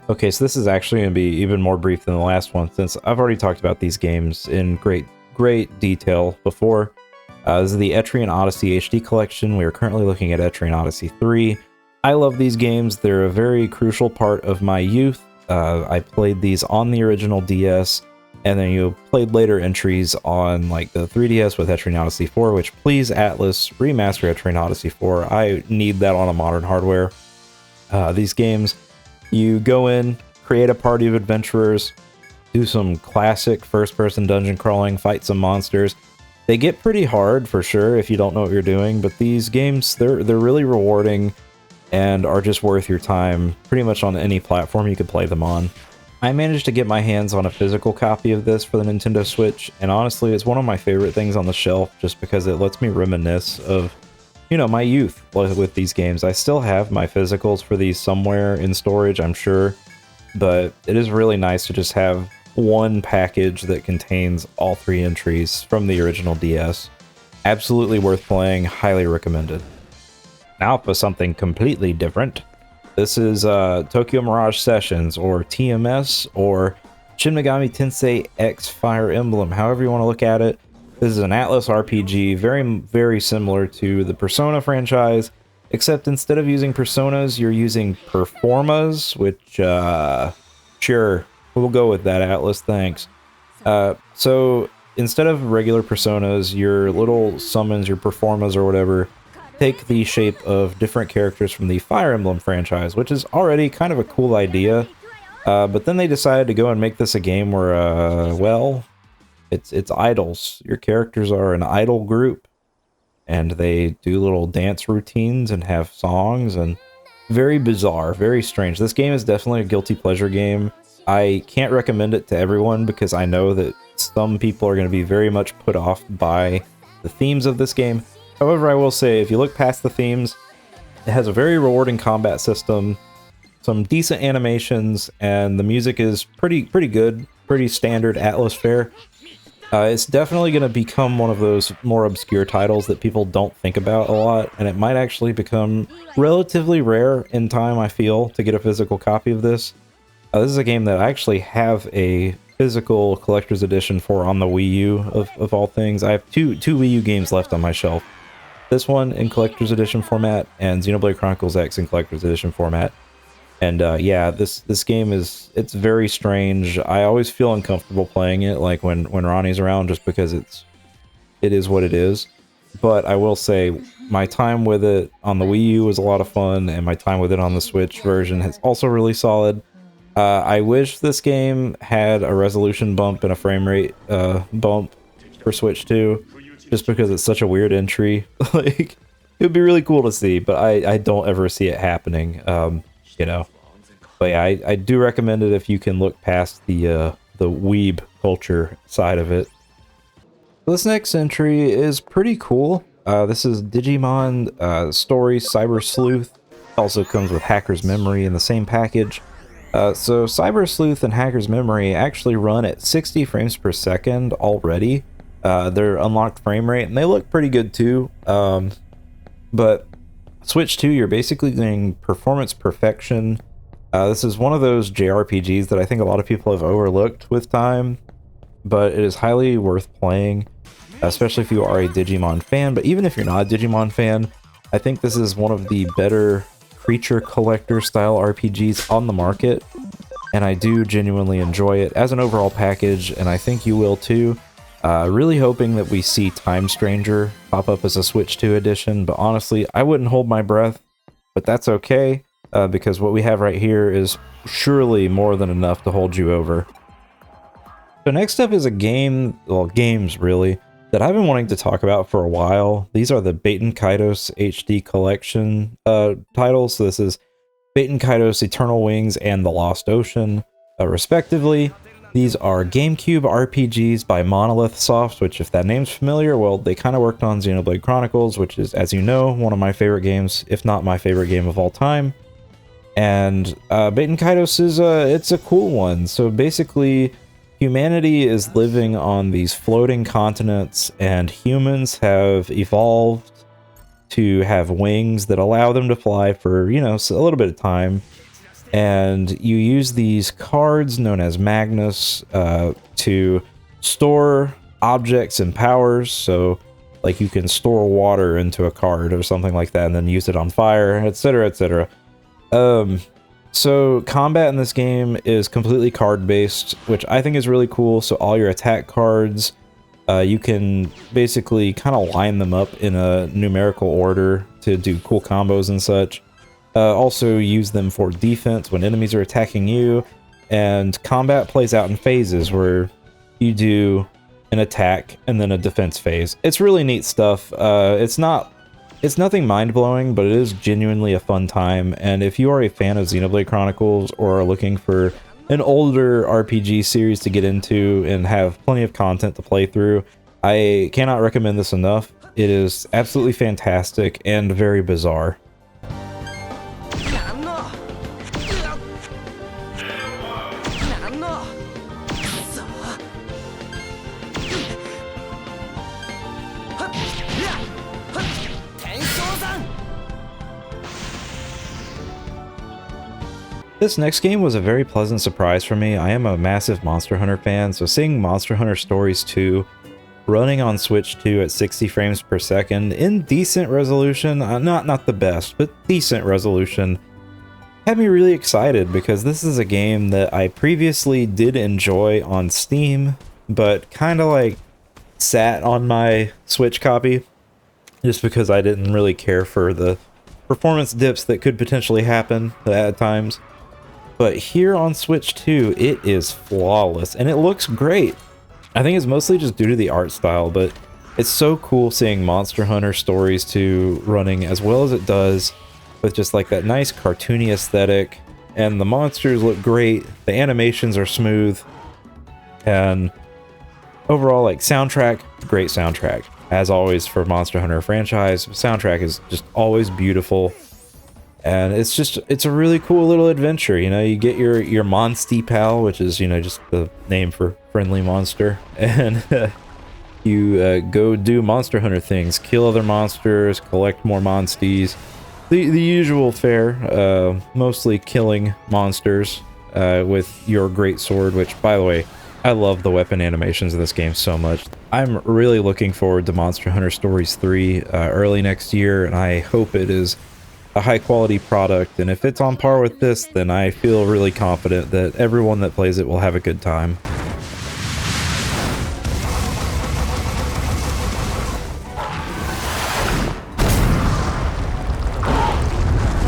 Okay, so this is actually going to be even more brief than the last one, since I've already talked about these games in great detail before. This is the Etrian Odyssey HD collection. We are currently looking at Etrian Odyssey 3. I love these games. They're a very crucial part of my youth. I played these on the original DS. And then you played later entries on like the 3DS with Etrian Odyssey 4, which please Atlas remaster Etrian Odyssey 4. I need that on a modern hardware. These games, you go in, create a party of adventurers, do some classic first-person dungeon crawling, fight some monsters. They get pretty hard for sure if you don't know what you're doing, but these games, they're really rewarding and are just worth your time pretty much on any platform you could play them on. I managed to get my hands on a physical copy of this for the Nintendo Switch, and honestly, it's one of my favorite things on the shelf just because it lets me reminisce of, you know, my youth with these games. I still have my physicals for these somewhere in storage, I'm sure, but it is really nice to just have one package that contains all 3 entries from the original DS. Absolutely worth playing, highly recommended. Now for something completely different. This is Tokyo Mirage Sessions, or TMS, or Shin Megami Tensei X Fire Emblem, however you want to look at it. This is an Atlas RPG, very similar to the Persona franchise, except instead of using personas, you're using performas, which, sure, we'll go with that, Atlas, thanks. So instead of regular personas, your little summons, your performas or whatever, take the shape of different characters from the Fire Emblem franchise, which is already kind of a cool idea. But then they decided to go and make this a game where, well, it's idols. Your characters are an idol group, and they do little dance routines and have songs, and very bizarre, very strange. This game is definitely a guilty pleasure game. I can't recommend it to everyone because I know that some people are going to be very much put off by the themes of this game. However, I will say, if you look past the themes, it has a very rewarding combat system, some decent animations, and the music is pretty good, pretty standard Atlas fare. It's definitely going to become one of those more obscure titles that people don't think about a lot, and it might actually become relatively rare in time, I feel, to get a physical copy of this. This is a game that I actually have a physical collector's edition for on the Wii U, of all things. I have two Wii U games left on my shelf. This one in collector's edition format, and Xenoblade Chronicles X in collector's edition format. And yeah, this game it's very strange. I always feel uncomfortable playing it, like when Ronnie's around, just because it is what it is. But I will say, my time with it on the Wii U was a lot of fun, and my time with it on the Switch version is also really solid. I wish this game had a resolution bump and a frame rate bump for Switch 2. Just because it's such a weird entry. Like, it would be really cool to see, but I don't ever see it happening, you know. But yeah, I do recommend it if you can look past the weeb culture side of it. This next entry is pretty cool. This is Digimon Story Cyber Sleuth. Also comes with Hacker's Memory in the same package. So Cyber Sleuth and Hacker's Memory actually run at 60 frames per second already. Their unlocked frame rate, and they look pretty good too. But Switch 2, you're basically getting performance perfection. This is one of those JRPGs that I think a lot of people have overlooked with time, but it is highly worth playing, especially if you are a Digimon fan. But even if you're not a Digimon fan, I think this is one of the better creature collector style RPGs on the market, and I do genuinely enjoy it as an overall package, and I think you will too. Really hoping that we see Time Stranger pop up as a Switch 2 edition, but honestly, I wouldn't hold my breath, but that's okay, because what we have right here is surely more than enough to hold you over. So next up is a game, well, games really, that I've been wanting to talk about for a while. These are the Baten Kaitos HD Collection titles. So this is Baten Kaitos Eternal Wings and The Lost Ocean, respectively. These are GameCube RPGs by Monolith Soft, which, if that name's familiar, well, they kind of worked on Xenoblade Chronicles, which is, as you know, one of my favorite games, if not my favorite game of all time. And Baten Kaitos is it's a cool one. So basically, humanity is living on these floating continents, and humans have evolved to have wings that allow them to fly for, you know, a little bit of time. And you use these cards known as Magnus to store objects and powers. So, like, you can store water into a card or something like that, and then use it on fire, etc., etc. So combat in this game is completely card based, which I think is really cool. So all your attack cards, you can basically kind of line them up in a numerical order to do cool combos and such. Also use them for defense when enemies are attacking you, and combat plays out in phases where you do an attack and then a defense phase. It's really neat stuff. It's nothing mind-blowing, but it is genuinely a fun time, and if you are a fan of Xenoblade Chronicles or are looking for an older RPG series to get into and have plenty of content to play through, I cannot recommend this enough. It is absolutely fantastic and very bizarre. This next game was a very pleasant surprise for me. I am a massive Monster Hunter fan, so seeing Monster Hunter Stories 2 running on Switch 2 at 60 frames per second in decent resolution, not the best, but decent resolution, had me really excited because this is a game that I previously did enjoy on Steam, but kind of like sat on my Switch copy just because I didn't really care for the performance dips that could potentially happen at times. But here on Switch 2, it is flawless, and it looks great. I think it's mostly just due to the art style, but it's so cool seeing Monster Hunter Stories 2 running as well as it does, with just like that nice cartoony aesthetic, and the monsters look great, the animations are smooth, and overall, like, soundtrack, great soundtrack. As always for Monster Hunter franchise, soundtrack is just always beautiful. And it's a really cool little adventure. You know, you get your Monstie pal, which is, you know, just the name for friendly monster, and you go do Monster Hunter things, kill other monsters, collect more Monsties, the usual fare. Mostly killing monsters with your great sword, which, by the way, I love the weapon animations of this game so much. I'm really looking forward to Monster Hunter Stories 3 early next year, and I hope it is a high quality product, and if it's on par with this, then I feel really confident that everyone that plays it will have a good time.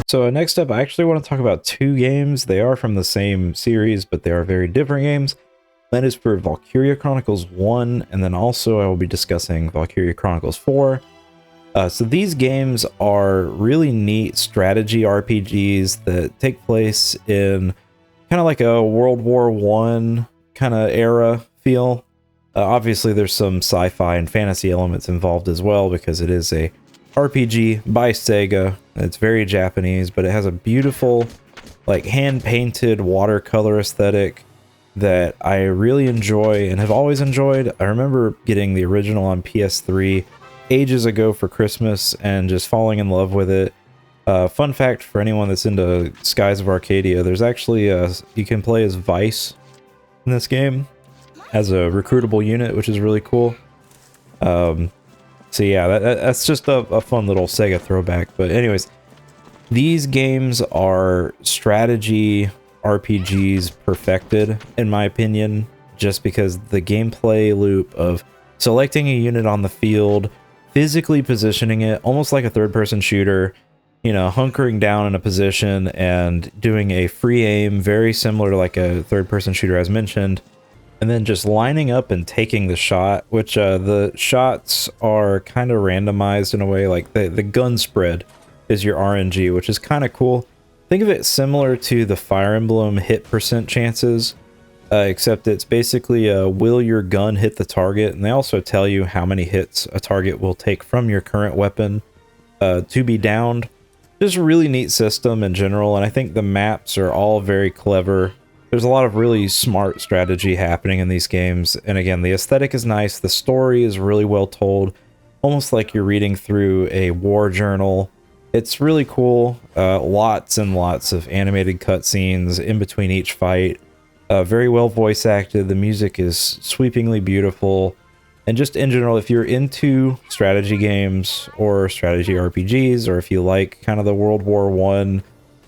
So next up, I actually want to talk about two games. They are from the same series, but they are very different games. That is for Valkyria Chronicles 1, and then also I will be discussing Valkyria Chronicles 4. So these games are really neat strategy RPGs that take place in kind of like a World War I kind of era feel. Obviously, there's some sci-fi and fantasy elements involved as well because it is a RPG by Saga. It's very Japanese, but it has a beautiful, like, hand-painted watercolor aesthetic that I really enjoy and have always enjoyed. I remember getting the original on PS3 ages ago for Christmas and just falling in love with it. Fun fact for anyone that's into Skies of Arcadia, there's actually you can play as Vice in this game as a recruitable unit, which is really cool. So yeah, that's just a fun little Sega throwback. But anyways, these games are strategy RPGs perfected, in my opinion, just because the gameplay loop of selecting a unit on the field, physically positioning it almost like a third-person shooter, you know, hunkering down in a position and doing a free aim very similar to like a third-person shooter as mentioned, and then just lining up and taking the shot, which the shots are kind of randomized in a way, like the gun spread is your RNG, which is kind of cool. Think of it similar to the Fire Emblem hit percent chances, except it's basically will your gun hit the target, and they also tell you how many hits a target will take from your current weapon to be downed. Just a really neat system in general, and I think the maps are all very clever. There's a lot of really smart strategy happening in these games, and again, the aesthetic is nice, the story is really well told, almost like you're reading through a war journal. It's really cool. Lots and lots of animated cutscenes in between each fight. Very well voice acted. The music is sweepingly beautiful. And just in general, if you're into strategy games or strategy RPGs, or if you like kind of the World War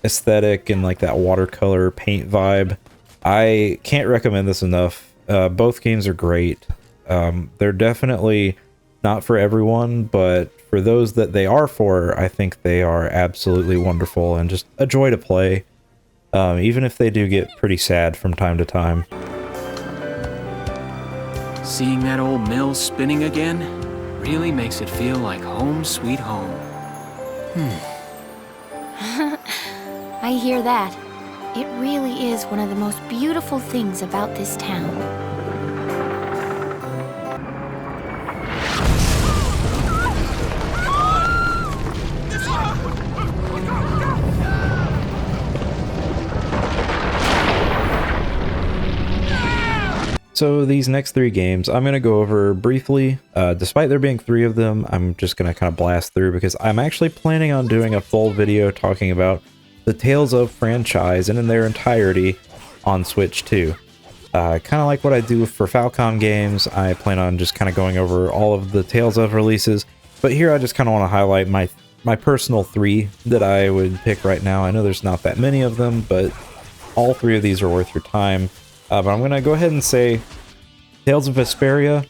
I aesthetic and like that watercolor paint vibe. I can't recommend this enough. Both games are great. They're definitely not for everyone, but for those that they are for, I think they are absolutely wonderful and just a joy to play, even if they do get pretty sad from time to time. Seeing that old mill spinning again really makes it feel like home sweet home. I hear that. It really is one of the most beautiful things about this town. So these next 3 games I'm going to go over briefly. Despite there being 3 of them, I'm just going to kind of blast through because I'm actually planning on doing a full video talking about the Tales of franchise and in their entirety on Switch 2. Kind of like what I do for Falcom games, I plan on just kind of going over all of the Tales of releases, but here I just kind of want to highlight my personal 3 that I would pick right now. I know there's not that many of them, but all 3 of these are worth your time. But I'm going to go ahead and say Tales of Vesperia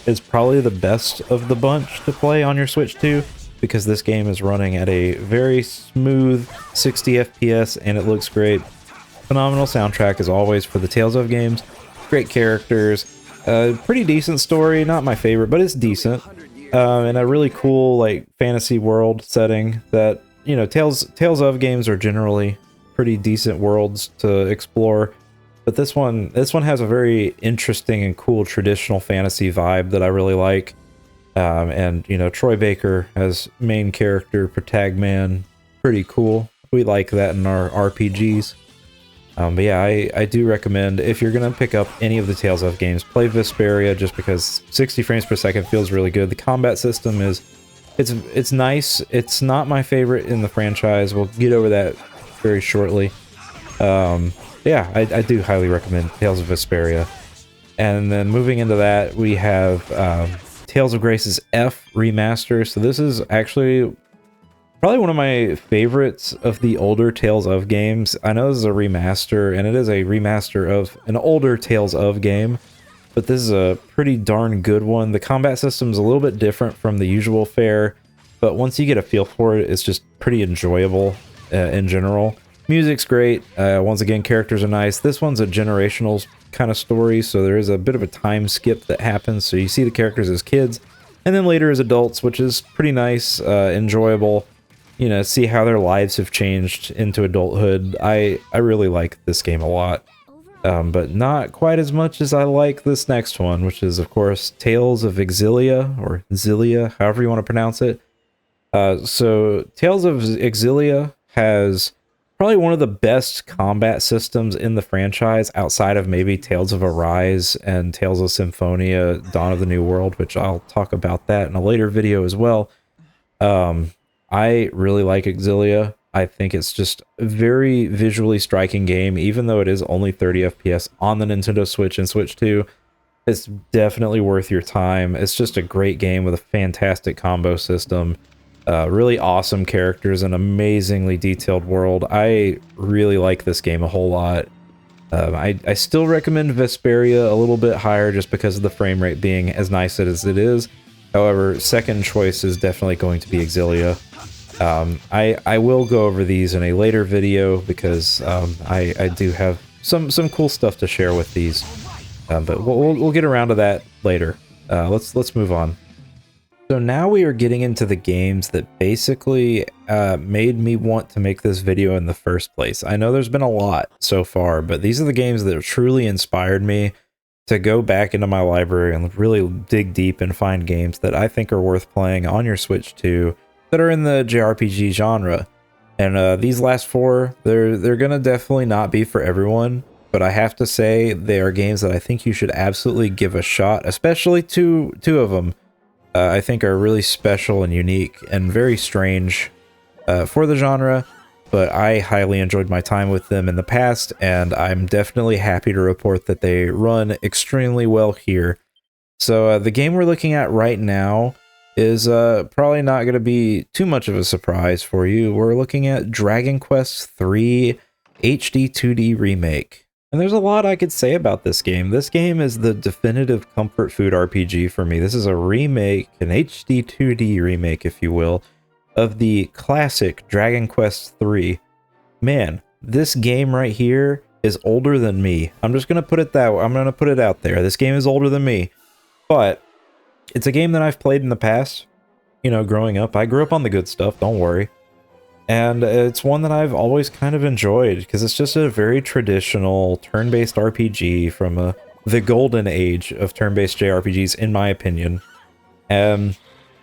is probably the best of the bunch to play on your Switch 2 because this game is running at a very smooth 60 FPS and it looks great. Phenomenal soundtrack as always for the Tales of games. Great characters. Pretty decent story. Not my favorite, but it's decent. And a really cool like fantasy world setting that, you know, Tales of games are generally pretty decent worlds to explore. But this one has a very interesting and cool traditional fantasy vibe that I really like. And, you know, Troy Baker as main character, protagman, pretty cool. We like that in our RPGs. But yeah, I do recommend, if you're going to pick up any of the Tales of games, play Vesperia just because 60 frames per second feels really good. The combat system it's nice. It's not my favorite in the franchise. We'll get over that very shortly. Yeah, I do highly recommend Tales of Vesperia. And then moving into that, we have Tales of Grace's F Remaster. So this is actually probably one of my favorites of the older Tales of games. I know this is a remaster, and it is a remaster of an older Tales of game, but this is a pretty darn good one. The combat system is a little bit different from the usual fare, but once you get a feel for it, it's just pretty enjoyable in general. Music's great. Once again, characters are nice. This one's a generational kind of story, so there is a bit of a time skip that happens. So you see the characters as kids, and then later as adults, which is pretty nice, enjoyable. You know, see how their lives have changed into adulthood. I really like this game a lot, but not quite as much as I like this next one, which is, of course, Tales of Xillia, or Xillia, however you want to pronounce it. So Tales of Xillia has probably one of the best combat systems in the franchise outside of maybe Tales of Arise and Tales of Symphonia, Dawn of the New World, which I'll talk about that in a later video as well. I really like Xillia. I think it's just a very visually striking game, even though it is only 30 FPS on the Nintendo Switch and Switch 2. It's definitely worth your time. It's just a great game with a fantastic combo system. Really awesome characters, an amazingly detailed world. I really like this game a whole lot. I still recommend Vesperia a little bit higher just because of the frame rate being as nice as it is. However, second choice is definitely going to be Xillia. I will go over these in a later video because I do have some cool stuff to share with these. But we'll get around to that later. Let's move on. So now we are getting into the games that basically made me want to make this video in the first place. I know there's been a lot so far, but these are the games that truly inspired me to go back into my library and really dig deep and find games that I think are worth playing on your Switch 2 that are in the JRPG genre. And these last 4, they're gonna definitely not be for everyone, but I have to say they are games that I think you should absolutely give a shot, especially two of them. I think are really special and unique and very strange for the genre, but I highly enjoyed my time with them in the past, and I'm definitely happy to report that they run extremely well here. So the game we're looking at right now is probably not going to be too much of a surprise for you. We're looking at Dragon Quest III HD 2D Remake. And there's a lot I could say about this game. This game is the definitive comfort food RPG for me. This is a remake, an HD 2D remake, if you will, of the classic Dragon Quest III. Man, this game right here is older than me. I'm just going to put it that way. I'm going to put it out there. This game is older than me. But it's a game that I've played in the past, you know, growing up. I grew up on the good stuff, don't worry. And it's one that I've always kind of enjoyed because it's just a very traditional turn-based RPG from the golden age of turn-based JRPGs, in my opinion. And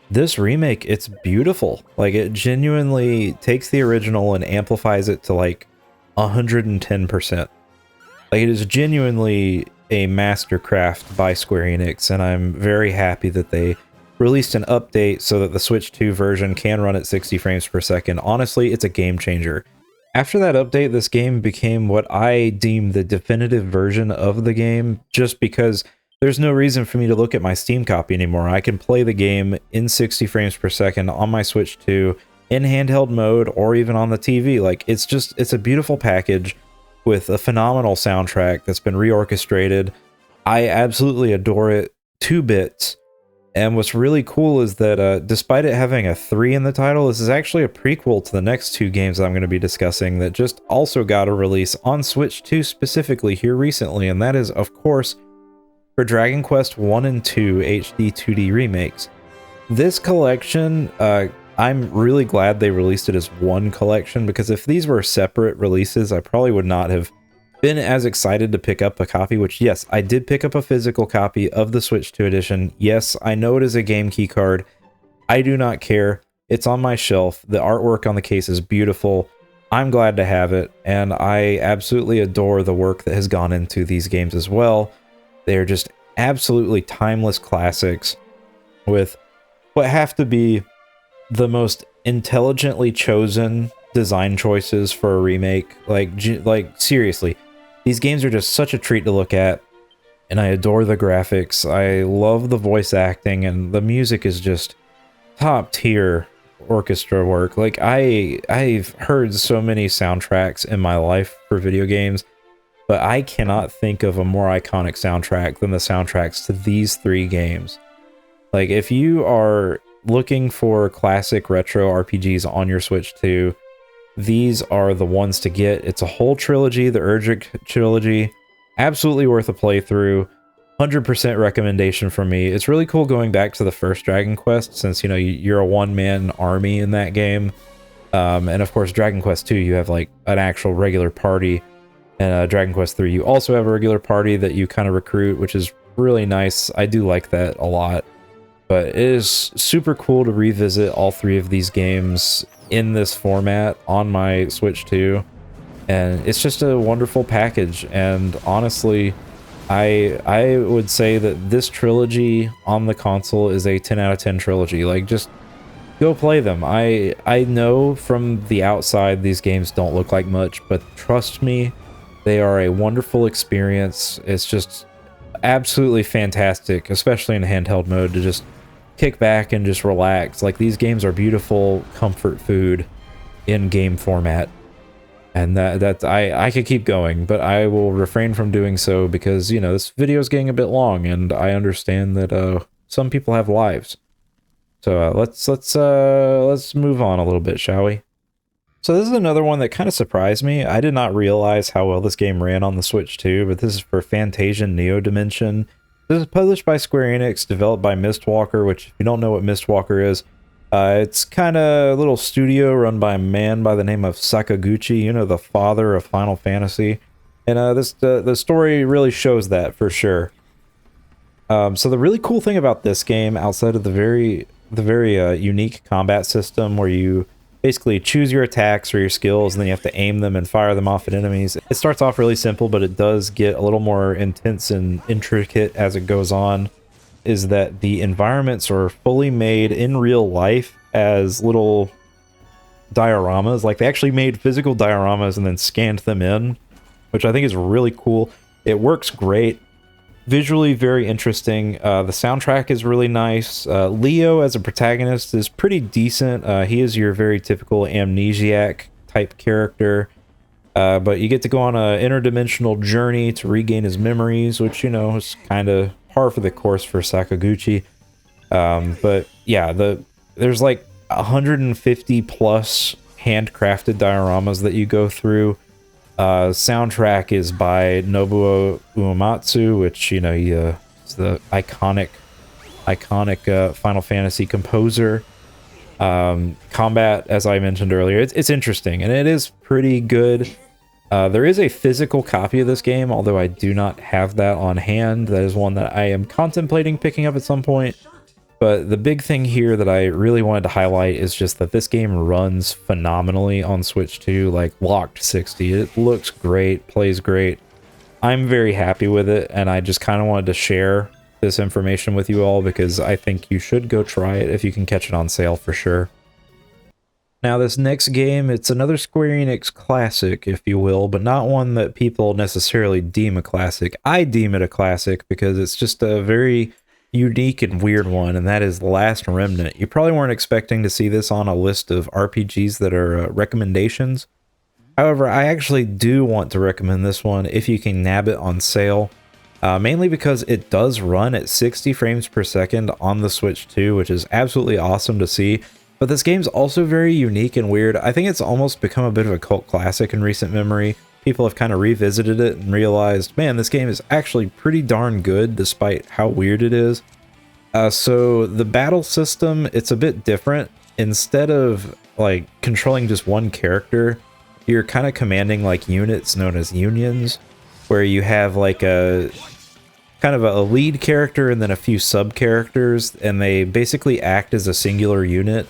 this remake, it's beautiful. Like, it genuinely takes the original and amplifies it to like 110%. Like, it is genuinely a mastercraft by Square Enix, and I'm very happy that they released an update so that the Switch 2 version can run at 60 frames per second. Honestly, it's a game changer. After that update, this game became what I deem the definitive version of the game, just because there's no reason for me to look at my Steam copy anymore. I can play the game in 60 frames per second on my Switch 2 in handheld mode or even on the TV. Like, it's a beautiful package with a phenomenal soundtrack that's been reorchestrated. I absolutely adore it 2 bits. And what's really cool is that despite it having a 3 in the title, this is actually a prequel to the next 2 games that I'm going to be discussing that just also got a release on Switch 2 specifically here recently, and that is, of course, for Dragon Quest 1 and 2 HD 2D remakes. This collection, I'm really glad they released it as one collection, because if these were separate releases, I probably would not have been as excited to pick up a copy, which, yes, I did pick up a physical copy of the Switch 2 edition. Yes, I know it is a game key card. I do not care. It's on my shelf. The artwork on the case is beautiful. I'm glad to have it, and I absolutely adore the work that has gone into these games as well. They're just absolutely timeless classics with what have to be the most intelligently chosen design choices for a remake. Like seriously, these games are just such a treat to look at, and I adore the graphics. I love the voice acting, and the music is just top tier orchestra work. Like, I've heard so many soundtracks in my life for video games, but I cannot think of a more iconic soundtrack than the soundtracks to these 3 games. Like, if you are looking for classic retro RPGs on your Switch 2, these are the ones to get. It's a whole trilogy, the Urgic trilogy. Absolutely worth a playthrough. 100% recommendation from me. It's really cool going back to the first Dragon Quest, since, you know, you're a one-man army in that game. And of course, Dragon Quest 2, you have like an actual regular party. And Dragon Quest 3, you also have a regular party that you kind of recruit, which is really nice. I do like that a lot. But it is super cool to revisit all 3 of these games in this format on my Switch 2. And it's just a wonderful package. And honestly, I would say that this trilogy on the console is a 10 out of 10 trilogy. Like, just go play them. I know from the outside these games don't look like much, but trust me, they are a wonderful experience. It's just absolutely fantastic, especially in handheld mode, to just kick back and just relax. Like, these games are beautiful comfort food in game format. And I could keep going, but I will refrain from doing so because, you know, this video is getting a bit long, and I understand that some people have lives. So let's move on a little bit, shall we? So this is another one that kind of surprised me. I did not realize how well this game ran on the Switch 2, but this is for Fantasian Neo Dimension. This is published by Square Enix, developed by Mistwalker, which, if you don't know what Mistwalker is, it's kind of a little studio run by a man by the name of Sakaguchi, you know, the father of Final Fantasy. And the story really shows that for sure. So the really cool thing about this game, outside of the very unique combat system where you basically choose your attacks or your skills and then you have to aim them and fire them off at enemies. It starts off really simple, but it does get a little more intense and intricate as it goes on. Is that the environments are fully made in real life as little dioramas. Like, they actually made physical dioramas and then scanned them in, which I think is really cool. It works great. visually very interesting. The soundtrack is really nice. Leo as a protagonist is pretty decent. He is your very typical amnesiac type character. But you get to go on an interdimensional journey to regain his memories, which, you know, is kind of par for the course for Sakaguchi. But yeah, there's like 150 plus handcrafted dioramas that you go through. Soundtrack is by Nobuo Uematsu, which, you know, is the iconic Final Fantasy composer. Combat, as I mentioned earlier, it's interesting and it is pretty good. There is a physical copy of this game, although I do not have that on hand. That is one that I am contemplating picking up at some point. But the big thing here that I really wanted to highlight is just that this game runs phenomenally on Switch 2, like locked 60. It looks great, plays great. I'm very happy with it, and I just kind of wanted to share this information with you all because I think you should go try it if you can catch it on sale for sure. Now this next game, it's another Square Enix classic, if you will, but not one that people necessarily deem a classic. I deem it a classic because it's just a very unique and weird one, and that is The Last Remnant. You probably weren't expecting to see this on a list of RPGs that are recommendations. However, I actually do want to recommend this one if you can nab it on sale, mainly because it does run at 60 frames per second on the Switch 2, which is absolutely awesome to see. But this game's also very unique and weird. I think it's almost become a bit of a cult classic in recent memory. People have kind of revisited it and realized, man, this game is actually pretty darn good despite how weird it is. So the battle system, it's a bit different. Instead of like controlling just one character, you're kind of commanding like units known as unions, where you have like a kind of a lead character and then a few sub characters, and they basically act as a singular unit.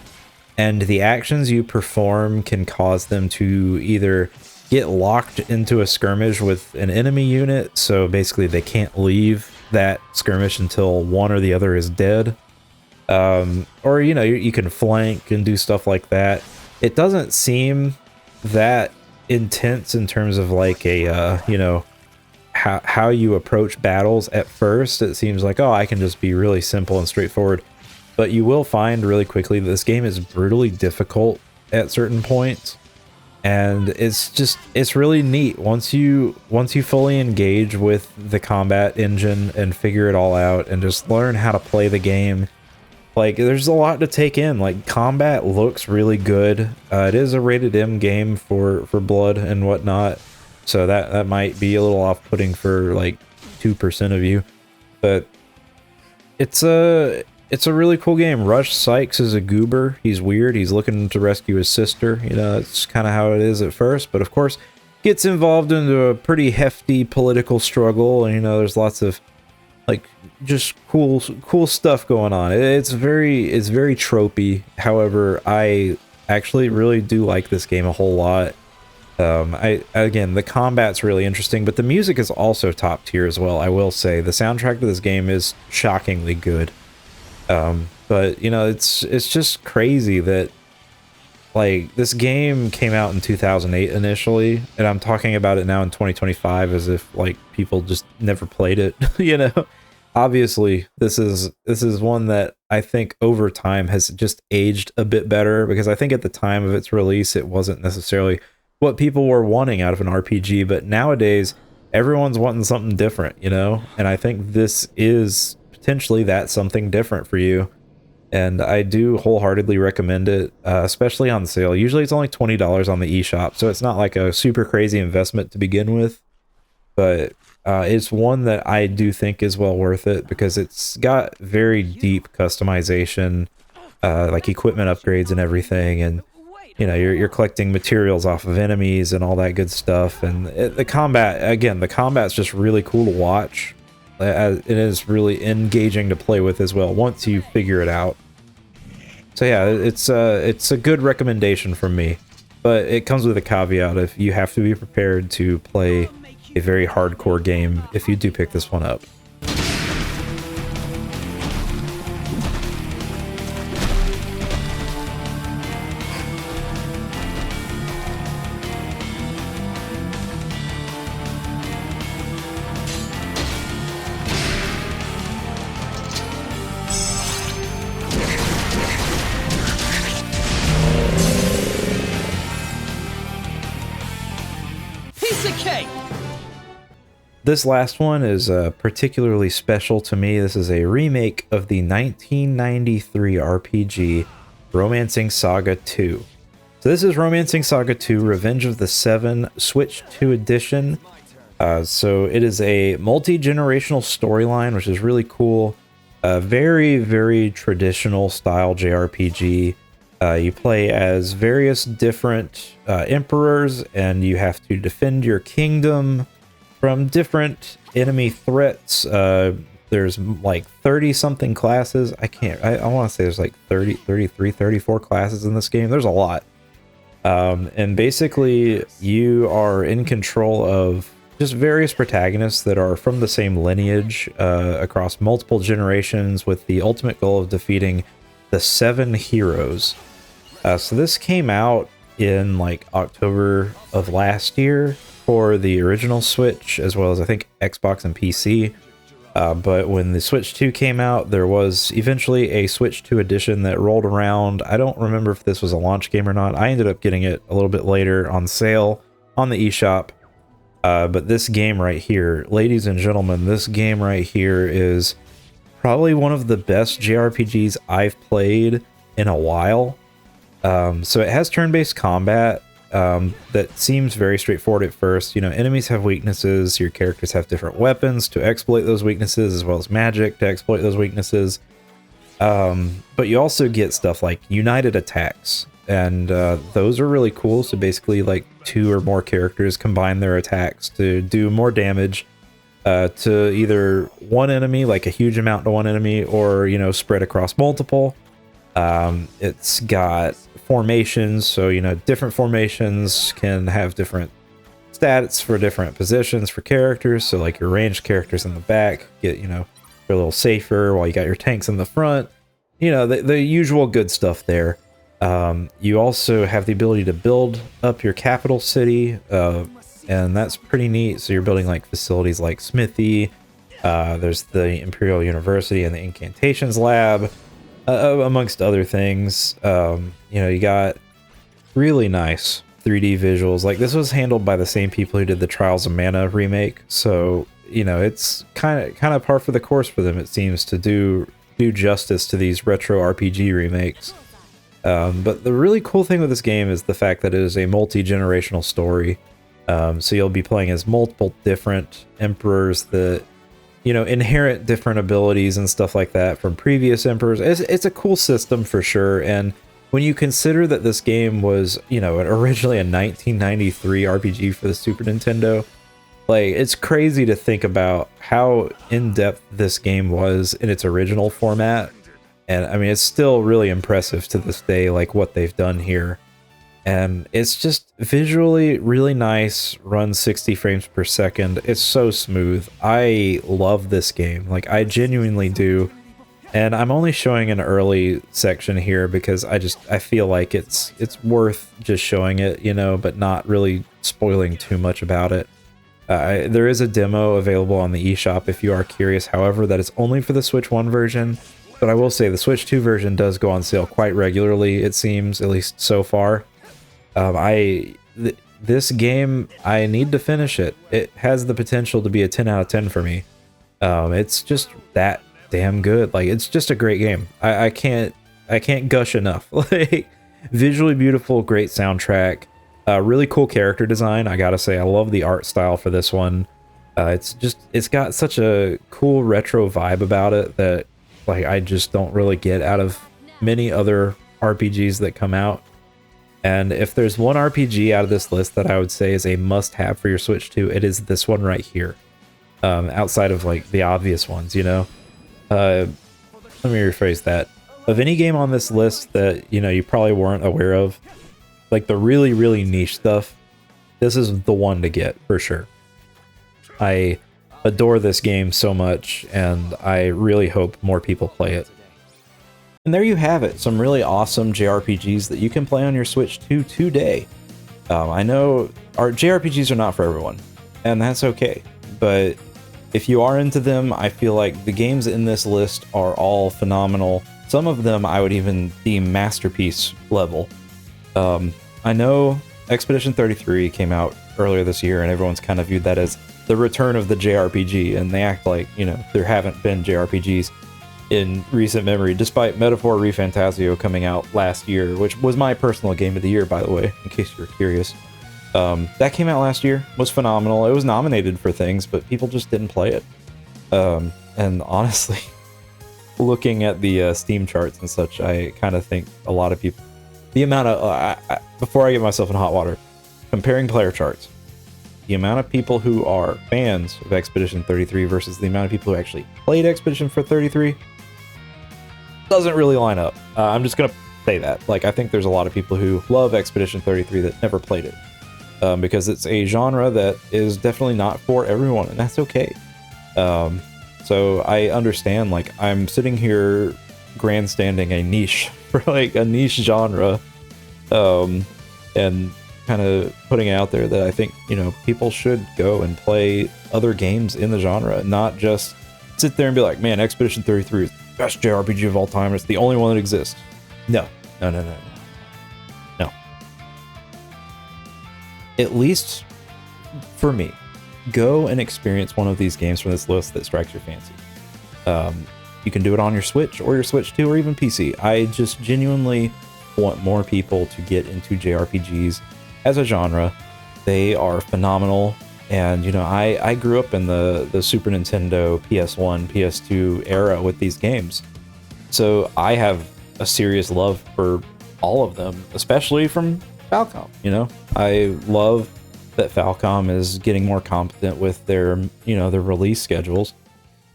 And the actions you perform can cause them to either get locked into a skirmish with an enemy unit, so basically they can't leave that skirmish until one or the other is dead. Or, you know, you can flank and do stuff like that. It doesn't seem that intense in terms of like a, you know, how you approach battles at first. It seems like, oh, I can just be really simple and straightforward. But you will find really quickly that this game is brutally difficult at certain points. And it's really neat once you fully engage with the combat engine and figure it all out and just learn how to play the game. Like, there's a lot to take in. Like, combat looks really good. It is a rated M game for blood and whatnot, so that might be a little off-putting for like 2% of you. But it's a really cool game. Rush Sykes is a goober. He's weird. He's looking to rescue his sister. You know, that's kind of how it is at first. But of course, gets involved into a pretty hefty political struggle. And, you know, there's lots of like just cool stuff going on. It's very tropey. However, I actually really do like this game a whole lot. Again, the combat's really interesting, but the music is also top tier as well. I will say the soundtrack to this game is shockingly good. But you know, it's just crazy that like this game came out in 2008 initially, and I'm talking about it now in 2025 as if like people just never played it. You know, obviously this is one that I think over time has just aged a bit better, because I think at the time of its release it wasn't necessarily what people were wanting out of an RPG, but nowadays everyone's wanting something different, you know, and I think this is potentially that something different for you. And I do wholeheartedly recommend it, especially on sale. Usually it's only $20 on the eShop, so it's not like a super crazy investment to begin with, but it's one that I do think is well worth it because it's got very deep customization, like equipment upgrades and everything, and you know, you're collecting materials off of enemies and all that good stuff. And the combat's just really cool to watch. It is really engaging to play with as well once you figure it out. So yeah, it's a good recommendation from me, but it comes with a caveat: if you have to be prepared to play a very hardcore game if you do pick this one up. piece of cake! This last one is particularly special to me. This is a remake of the 1993 RPG Romancing Saga 2. So this is Romancing Saga 2 Revenge of the Seven Switch 2 edition. So it is a multi-generational storyline, which is really cool. Very, very traditional style JRPG. You play as various different emperors, and you have to defend your kingdom from different enemy threats. There's like 30 something classes. I want to say there's like 33, 34 classes in this game. There's a lot. And basically you are in control of just various protagonists that are from the same lineage across multiple generations, with the ultimate goal of defeating the 7 heroes. So this came out in like October of last year for the original Switch, as well as I think Xbox and PC. But when the Switch 2 came out, there was eventually a Switch 2 edition that rolled around. I don't remember if this was a launch game or not. I ended up getting it a little bit later on sale on the eShop. But this game right here, ladies and gentlemen, this game right here is probably one of the best JRPGs I've played in a while. So it has turn-based combat that seems very straightforward at first. You know, enemies have weaknesses, your characters have different weapons to exploit those weaknesses, as well as magic to exploit those weaknesses. But you also get stuff like united attacks, and those are really cool. So basically like 2 or more characters combine their attacks to do more damage to either one enemy, like a huge amount to one enemy, or, you know, spread across multiple. It's got formations, so, you know, different formations can have different stats for different positions for characters. So like your ranged characters in the back get, you know, they're a little safer, while you got your tanks in the front. You know, the usual good stuff there. You also have the ability to build up your capital city, and that's pretty neat. So you're building like facilities like Smithy, there's the Imperial University and the Incantations Lab, amongst other things. You know, you got really nice 3D visuals. Like, this was handled by the same people who did the Trials of Mana remake, so, you know, it's kind of par for the course for them, it seems, to do justice to these retro RPG remakes. But the really cool thing with this game is the fact that it is a multi-generational story. So you'll be playing as multiple different emperors that, you know, inherit different abilities and stuff like that from previous emperors. It's a cool system for sure. And when you consider that this game was, you know, originally a 1993 RPG for the Super Nintendo, like, it's crazy to think about how in-depth this game was in its original format. And I mean, it's still really impressive to this day, like what they've done here. And it's just visually really nice, runs 60 frames per second. It's so smooth. I love this game. Like, I genuinely do. And I'm only showing an early section here because I feel like it's worth just showing it, you know, but not really spoiling too much about it. There is a demo available on the eShop if you are curious. However, that is only for the Switch 1 version. But I will say the Switch 2 version does go on sale quite regularly, it seems, at least so far. This game, I need to finish it. It has the potential to be a 10 out of 10 for me. It's just that damn good. Like, it's just a great game. I can't gush enough. Like, visually beautiful, great soundtrack, really cool character design. I gotta say, I love the art style for this one. It's got such a cool retro vibe about it that, like, I just don't really get out of many other RPGs that come out. And if there's one RPG out of this list that I would say is a must-have for your Switch 2, it is this one right here. Outside of, like, the obvious ones, you know? Let me rephrase that. Of any game on this list that, you know, you probably weren't aware of, like the really, really niche stuff, this is the one to get, for sure. I adore this game so much, and I really hope more people play it. And there you have it, some really awesome JRPGs that you can play on your Switch 2 today. I know our JRPGs are not for everyone, and that's okay. But if you are into them, I feel like the games in this list are all phenomenal. Some of them I would even deem masterpiece level. I know Expedition 33 came out earlier this year, and everyone's kind of viewed that as the return of the JRPG, and they act like, you know, there haven't been JRPGs in recent memory, despite Metaphor ReFantasio coming out last year, which was my personal game of the year, by the way, in case you're curious. That came out last year, was phenomenal. It was nominated for things, but people just didn't play it. And honestly, looking at the Steam charts and such, I kind of think a lot of people, the amount of, before I get myself in hot water, comparing player charts, the amount of people who are fans of Expedition 33 versus the amount of people who actually played Expedition for 33 doesn't really line up. I'm just going to say that. Like, I think there's a lot of people who love Expedition 33 that never played it, because it's a genre that is definitely not for everyone, and that's okay. So I understand, like, I'm sitting here grandstanding a niche for like a niche genre, and kind of putting it out there that I think, you know, people should go and play other games in the genre, not just sit there and be like, man, Expedition 33 is the best JRPG of all time, it's the only one that exists. No. At least for me, go and experience one of these games from this list that strikes your fancy. You can do it on your Switch or your Switch 2 or even PC. I just genuinely want more people to get into JRPGs as a genre. They are phenomenal, and you know, I grew up in the Super Nintendo, PS1, PS2 era with these games, so I have a serious love for all of them, especially from Falcom. You know, I love that Falcom is getting more competent with their, you know, their release schedules,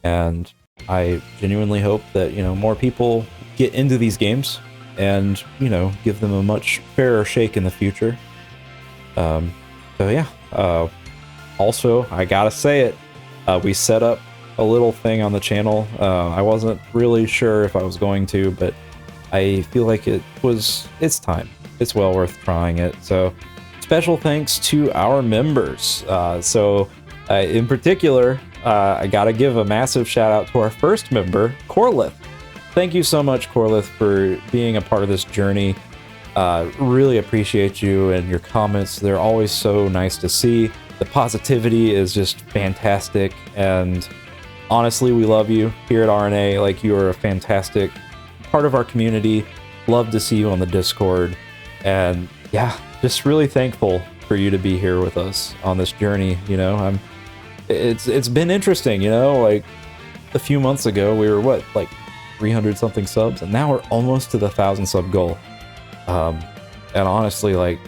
and I genuinely hope that, you know, more people get into these games and, you know, give them a much fairer shake in the future. So yeah, also, I gotta say it, we set up a little thing on the channel. I wasn't really sure if I was going to, but I feel like it's time. It's well worth trying it. So special thanks to our members. In particular, I gotta give a massive shout out to our first member, Corlith. Thank you so much, Corlith, for being a part of this journey. Really appreciate you and your comments. They're always so nice to see. The positivity is just fantastic, and honestly, we love you here at RNA. Like, you are a fantastic part of our community. Love to see you on the Discord, and yeah, just really thankful for you to be here with us on this journey. You know, it's been interesting, you know, like a few months ago we were like 300 something subs, and now we're almost to the 1,000 sub goal. And honestly, like,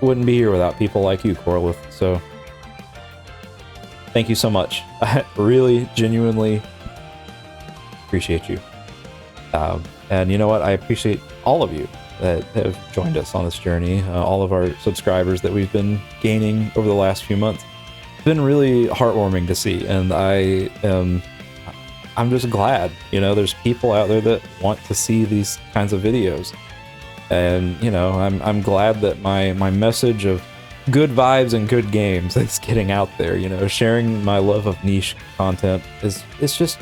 wouldn't be here without people like you, Corlith. So thank you so much. I really genuinely appreciate you. And you know what? I appreciate all of you that have joined us on this journey, all of our subscribers that we've been gaining over the last few months. It's been really heartwarming to see, and I'm just glad, you know, there's people out there that want to see these kinds of videos. And, you know, I'm glad that my message of good vibes and good games is getting out there. You know, sharing my love of niche content it's just,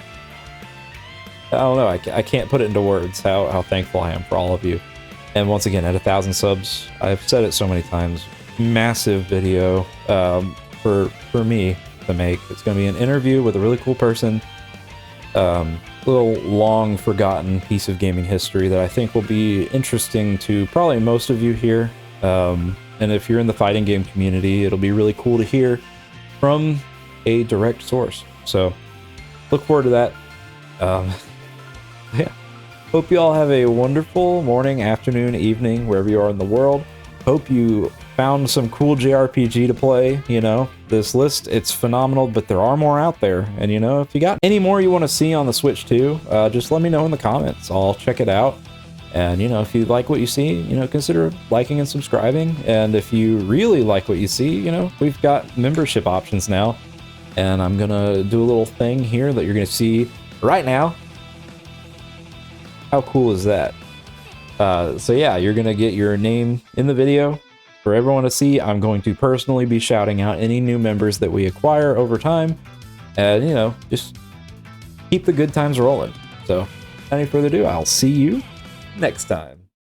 I don't know, I can't put it into words how thankful I am for all of you. And once again, at 1,000 subs, I've said it so many times, massive video for me to make. It's going to be an interview with a really cool person, little long forgotten piece of gaming history that I think will be interesting to probably most of you here. And if you're in the fighting game community, it'll be really cool to hear from a direct source. So look forward to that. Yeah. Hope you all have a wonderful morning, afternoon, evening, wherever you are in the world. Hope you found some cool JRPG to play. You know, this list, it's phenomenal, but there are more out there. And you know, if you got any more you want to see on the Switch too, just let me know in the comments. I'll check it out. And you know, if you like what you see, you know, consider liking and subscribing. And if you really like what you see, you know, we've got membership options now. And I'm gonna do a little thing here that you're gonna see right now. How cool is that? So yeah, you're gonna get your name in the video for everyone to see. I'm going to personally be shouting out any new members that we acquire over time, and you know, just keep the good times rolling. So without any further ado, I'll see you next time.